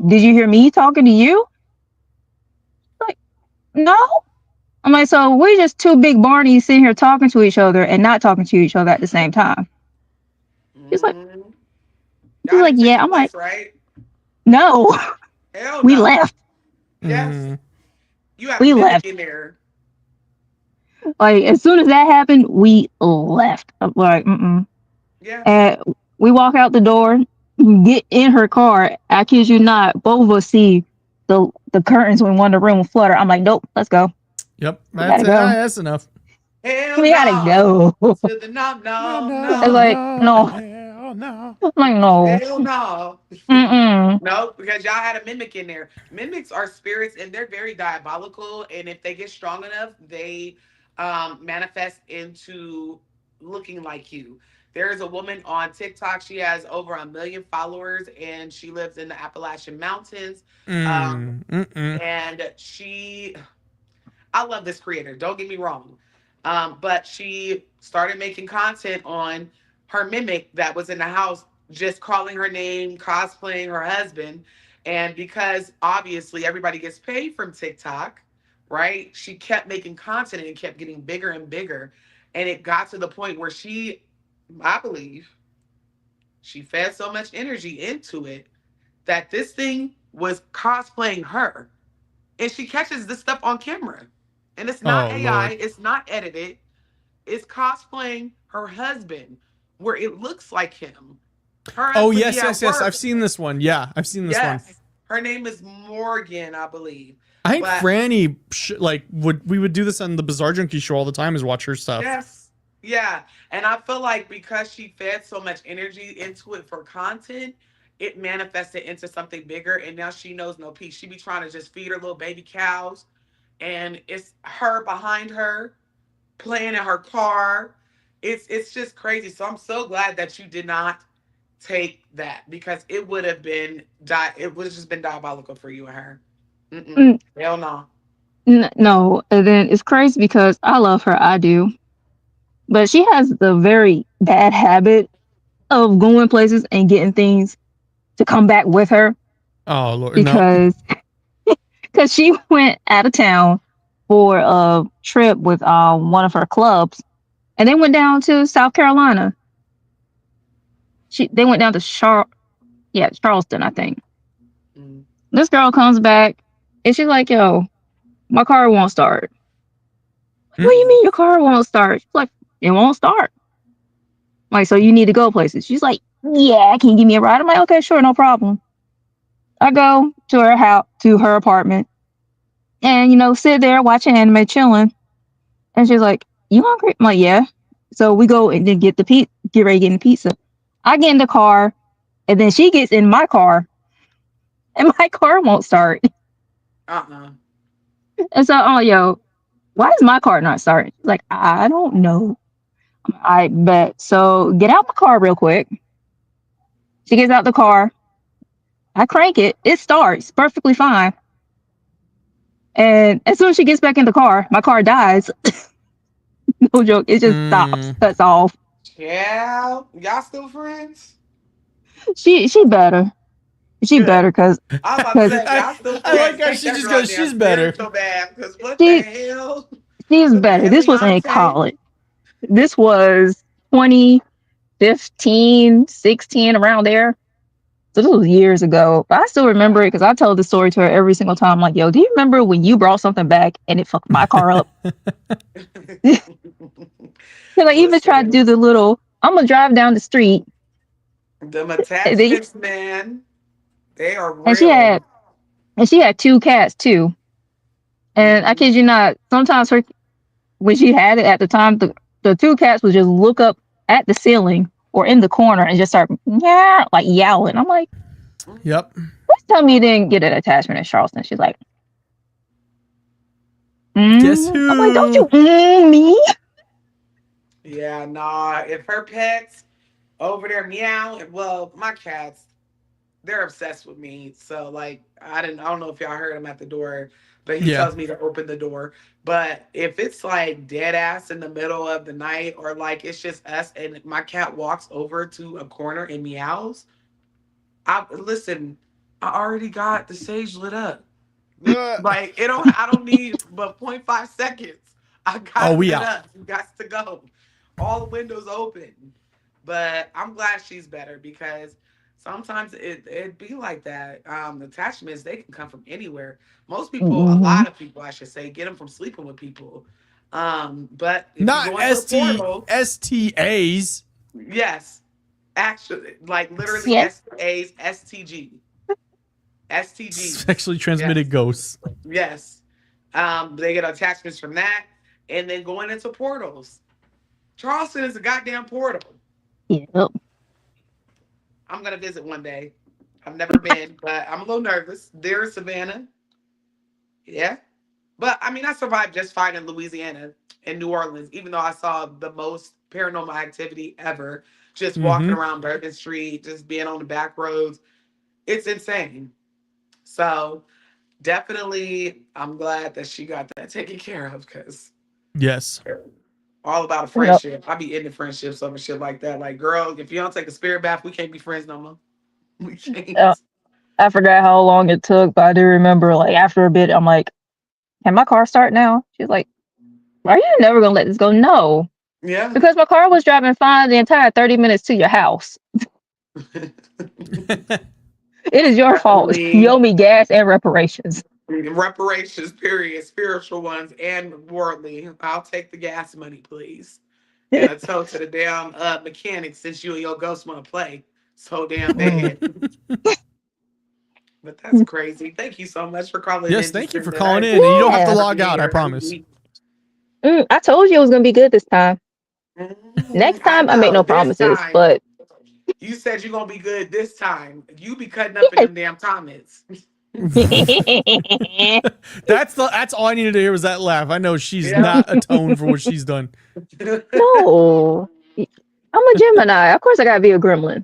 Did you hear me talking to you?" Like, "No." I'm like, "So we're just two big Barneys sitting here talking to each other and not talking to each other at the same time." She's like, Y'all didn't take "Yeah." the I'm like, bus, right? "No." Hell We no. left. Yes. You had a We mimic left. in there. Like, as soon as that happened, we left. I'm like, Yeah. And we walk out the door, get in her car. I kid you not, both of us see the curtains in one of the room flutter. I'm like, "Nope, let's go. Yep, We gotta go. that's enough. Hell We gotta no. go." To the no, no, It's no. like, no. Hell no. I'm like, no. Hell no. Mm-mm. No, because y'all had a mimic in there. Mimics are spirits and they're very diabolical. And if they get strong enough, they manifest into looking like you. There's a woman on TikTok. She has over 1 million followers and she lives in the Appalachian Mountains. And I love this creator. Don't get me wrong. But she started making content on her mimic that was in the house, just calling her name, cosplaying her husband. And because obviously everybody gets paid from TikTok, right? She kept making content and it kept getting bigger and bigger. And it got to the point where I believe, she fed so much energy into it that this thing was cosplaying her. And she catches this stuff on camera. And it's not Oh AI, Lord. it's not edited. It's cosplaying her husband where it looks like him. Her Oh husband be yes. at work. I've seen this one. Yeah, I've seen this one. Yes. Her name is Morgan, I believe. I think But Franny would do this on the Bizarre Junkie show all the time, is watch her stuff. yes. Yeah. And I feel like because she fed so much energy into it for content, it manifested into something bigger. And now she knows no peace. She be trying to just feed her little baby cows. And it's her behind her playing in her car. It's just crazy. So I'm so glad that you did not take that because it would have been it would have just been diabolical for you and her. Mm, Hell no. no. And then it's crazy because I love her. I do. But she has the very bad habit of going places and getting things to come back with her Oh Lord, because she went out of town for a trip with one of her clubs, and they went down to South Carolina. They went down to Charleston, I think. Mm. This girl comes back and she's like, "Yo, my car won't start." What do you mean your car won't start? She's like, "It won't start." I'm like, "So you need to go places?" She's like, "Yeah, can you give me a ride?" I'm like, "Okay, sure, no problem." I go to her house, to her apartment, and sit there watching anime, chilling. And she's like, "You hungry?" I'm like, "Yeah." So we go and then get ready to get the pizza. I get in the car, and then she gets in my car, and my car won't start. Uh-uh. And so, oh, yo, why is my car not starting? She's like, "I don't know." I bet. So get out the car real quick. She gets out the car. I crank it. It starts perfectly fine. And as soon as she gets back in the car, my car dies. No joke. It just stops, cuts off. Yeah, y'all still friends? She better. She Good. better because I was about to say, y'all still I like friends. how Take she that just girl goes, in there she's better. spiritual bath, because what the she hell? she's What the better. This was in Eliante? college. This was 2015, 16, around there. So this was years ago. But I still remember it because I tell this story to her every single time. I'm like, yo, do you remember when you brought something back and it fucked my car up? Because I even tried to Listen, do the little, I'm going to drive down the street. them And, they, attachments, man, they are and she real. had and she had two cats too. And I kid you not, sometimes when she had it at the time, the two cats would just look up at the ceiling or in the corner and just start like yowling. I'm like, Yep. please tell me you didn't get an attachment in Charleston. She's like, Guess who? I'm like, don't you me? Yeah, nah. If her pets over there meow, well, my cats, they're obsessed with me. So like, I don't know if y'all heard him at the door, but he Yeah. tells me to open the door. But if it's like dead ass in the middle of the night, or like it's just us and my cat walks over to a corner and meows, I listen. I already got the sage lit up. Like I don't need but 0.5 seconds. I got Oh, it we lit out. up. You got to go. All the windows open. But I'm glad she's better because sometimes it be like that. Attachments, they can come from anywhere. Most people, a Mm-hmm. lot of people, I should say, get them from sleeping with people. But if you Not go into a portal, STAs. yes, actually, like literally Yes. SAs, STG. STGs. Sexually transmitted Yes. ghosts. Yes. They get attachments from that. And then going into portals. Charleston is a goddamn portal. Yep. I'm going to visit one day. I've never been, but I'm a little nervous. There in Savannah. Yeah. But I mean, I survived just fine in Louisiana and New Orleans, even though I saw the most paranormal activity ever. Just walking around Bourbon Street, just being on the back roads. It's insane. So definitely, I'm glad that she got that taken care of because Yes. all about a Yep. friendship. I be into friendships over shit like that. Like, girl, if you don't take a spirit bath, we can't be friends no more. We can't. I forgot how long it took, but I do remember like after a bit, I'm like, can my car start now? She's like, are you never gonna let this go? No. Yeah. Because my car was driving fine the entire 30 minutes to your house. It is your fault. You owe me gas and reparations. Reparations, period. Spiritual ones and worldly. I'll take the gas money, please. And a tow to the damn mechanic since you and your ghost want to play so damn bad. But that's crazy. Thank you so much for calling in. Yes, thank you for Jacinda. calling in. And you don't have to Yeah. log out, I promise. I told you it was gonna be good this time. Next I time, I make know. no This promises, time, but you said you're going to be good this time. You be cutting up in them damn comments. That's all I needed to hear was that laugh. I know she's Yeah. not atoned for what she's done. no, I'm a Gemini. Of course, I gotta be a gremlin.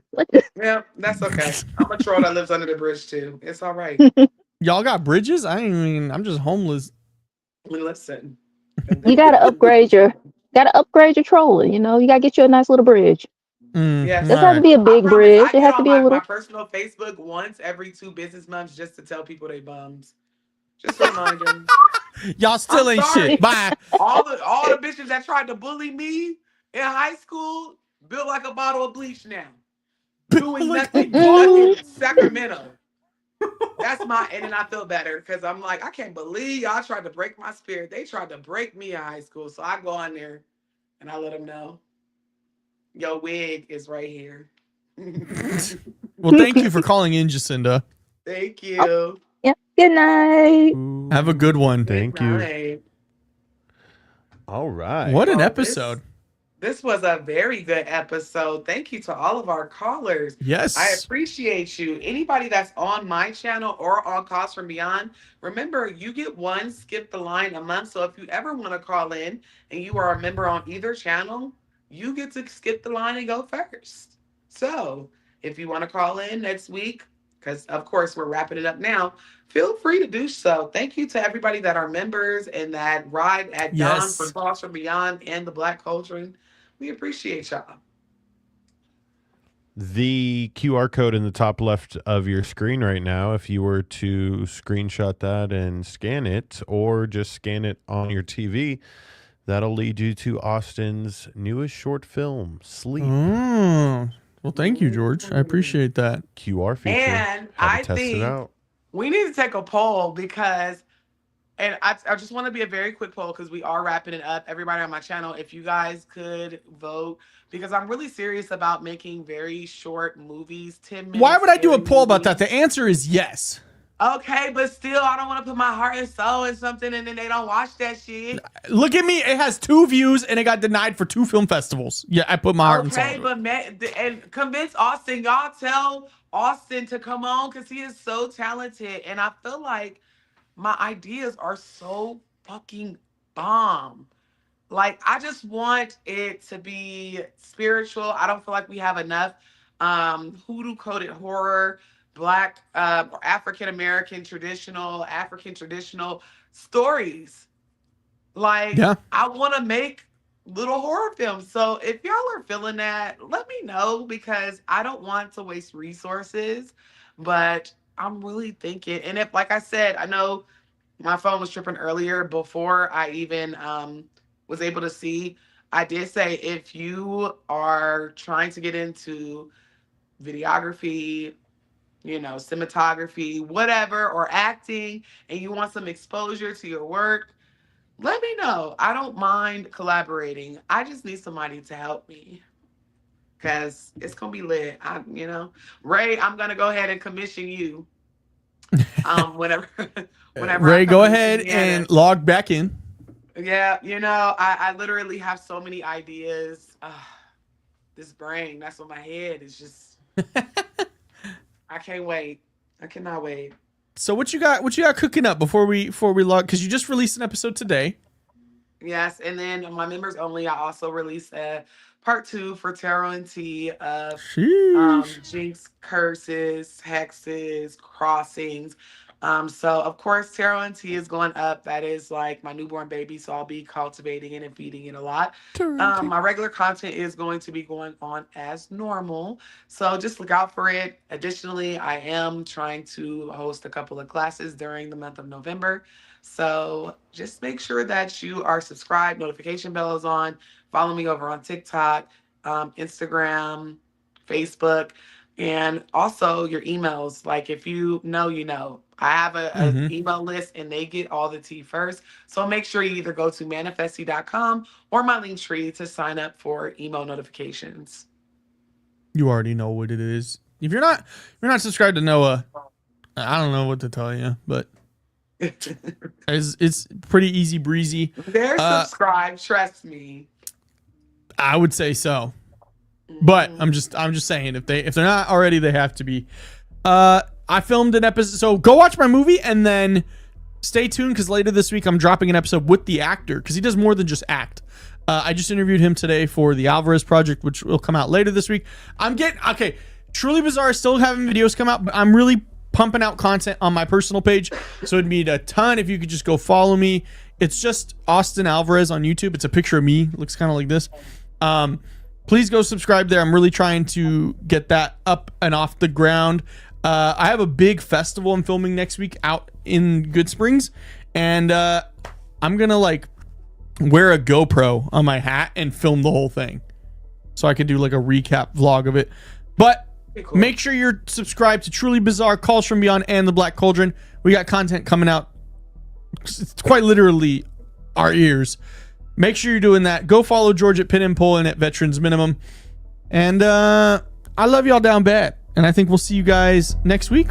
Yeah, that's okay. I'm a troll that lives under the bridge too. It's all right. Y'all got bridges? I'm just homeless. Listen. You gotta upgrade your trolling. You know, you gotta get you a nice little bridge. Yes. It doesn't have to be a I big promise bridge. I It get has to on be a my little. personal Facebook once every 2 business months just to tell people they bums. Just to remind them. Y'all still I'm ain't sorry. shit. Bye. All the bitches that tried to bully me in high school built like a bottle of bleach now. Doing nothing. Stuck in Sacramento. That's and then I feel better because I'm like, I can't believe y'all tried to break my spirit. They tried to break me in high school. So I go on there and I let them know, your wig is right here. Well, thank you for calling in, Jacinda. Thank you. Yeah. Good night. Have a good one. Thank you. All right. What an episode. This was a very good episode. Thank you to all of our callers. Yes. I appreciate you. Anybody that's on my channel or on Calls From Beyond, remember you get one skip the line a month. So if you ever want to call in and you are a member on either channel, you get to skip the line and go first. So if you want to call in next week, because of course we're wrapping it up now, feel free to do so. Thank you to everybody that are members and that ride at dawn for Calls from Beyond and the Black Cauldron. We appreciate y'all. The QR code in the top left of your screen right now, if you were to screenshot that and scan it, or just scan it on your TV, that'll lead you to Austin's newest short film, Sleep. Well, thank you, George. I appreciate that. QR feature. And I think we need to take a poll because, and I just want to be a very quick poll because we are wrapping it up. Everybody on my channel, if you guys could vote, because I'm really serious about making very short movies, 10 minutes. Why would I do a poll about that? The answer is yes. Okay, but still, I don't want to put my heart and soul in something and then they don't watch that shit. Look at me. It has 2 views and it got denied for 2 film festivals. Yeah, I put my heart and soul. Okay, but and convince Austin. Y'all tell Austin to come on because he is so talented. And I feel like my ideas are so fucking bomb. Like, I just want it to be spiritual. I don't feel like we have enough hoodoo coded horror, Black or African traditional stories. Like, yeah. I want to make little horror films. So if y'all are feeling that, let me know, because I don't want to waste resources, but I'm really thinking. And if, like I said, I know my phone was tripping earlier before I even was able to see. I did say, if you are trying to get into videography, you know, cinematography, whatever, or acting, and you want some exposure to your work, let me know. I don't mind collaborating. I just need somebody to help me, because it's gonna be lit. Ray, I'm gonna go ahead and commission you. Whenever Ray, go ahead and log back in. Yeah, I literally have so many ideas. This brain, that's what my head is just. I can't wait. I cannot wait. So what you got cooking up before we log? Because you just released an episode today. Yes, and then on my members only, I also released a part 2 for Tarot and Tea of jinx, curses, hexes, crossings. So of course, Tarot and Tea is going up. That is like my newborn baby, so I'll be cultivating it and feeding it a lot. My regular content is going to be going on as normal, so just look out for it. Additionally, I am trying to host a couple of classes during the month of November. So just make sure that you are subscribed, notification bell is on, follow me over on TikTok, Instagram, Facebook, and also your emails. Like, if you know. I have an email list and they get all the tea first. So make sure you either go to manifesty.com or my link tree to sign up for email notifications. You already know what it is. If you're not subscribed to Noah, I don't know what to tell you, but it's pretty easy breezy. They're subscribed, trust me. I would say so. But I'm just saying, if they're not already, they have to be. I filmed an episode, so go watch my movie and then stay tuned, because later this week I'm dropping an episode with the actor, because he does more than just act. I just interviewed him today for the Alvarez project, which will come out later this week. Truly Bizarre is still having videos come out, but I'm really pumping out content on my personal page, so it'd mean a ton if you could just go follow me. It's just Austin Alvarez on YouTube. It's a picture of me. It looks kind of like this. Please go subscribe there. I'm really trying to get that up and off the ground. I have a big festival I'm filming next week out in Good Springs, and I'm gonna wear a GoPro on my hat and film the whole thing, so I can do like a recap vlog of it. But cool. Make sure you're subscribed to Truly Bizarre, Calls from Beyond, and the Black Cauldron. We got content coming out. It's quite literally our ears. Make sure you're doing that. Go follow George at Pin and Pull and at Veterans Minimum. And I love y'all down bad. And I think we'll see you guys next week.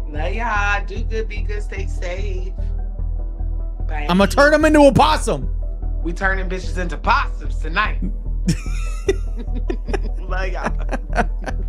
Love y'all. Do good, be good, stay safe. Bye. I'm going to turn them into a possum. We turning bitches into possums tonight. Love y'all.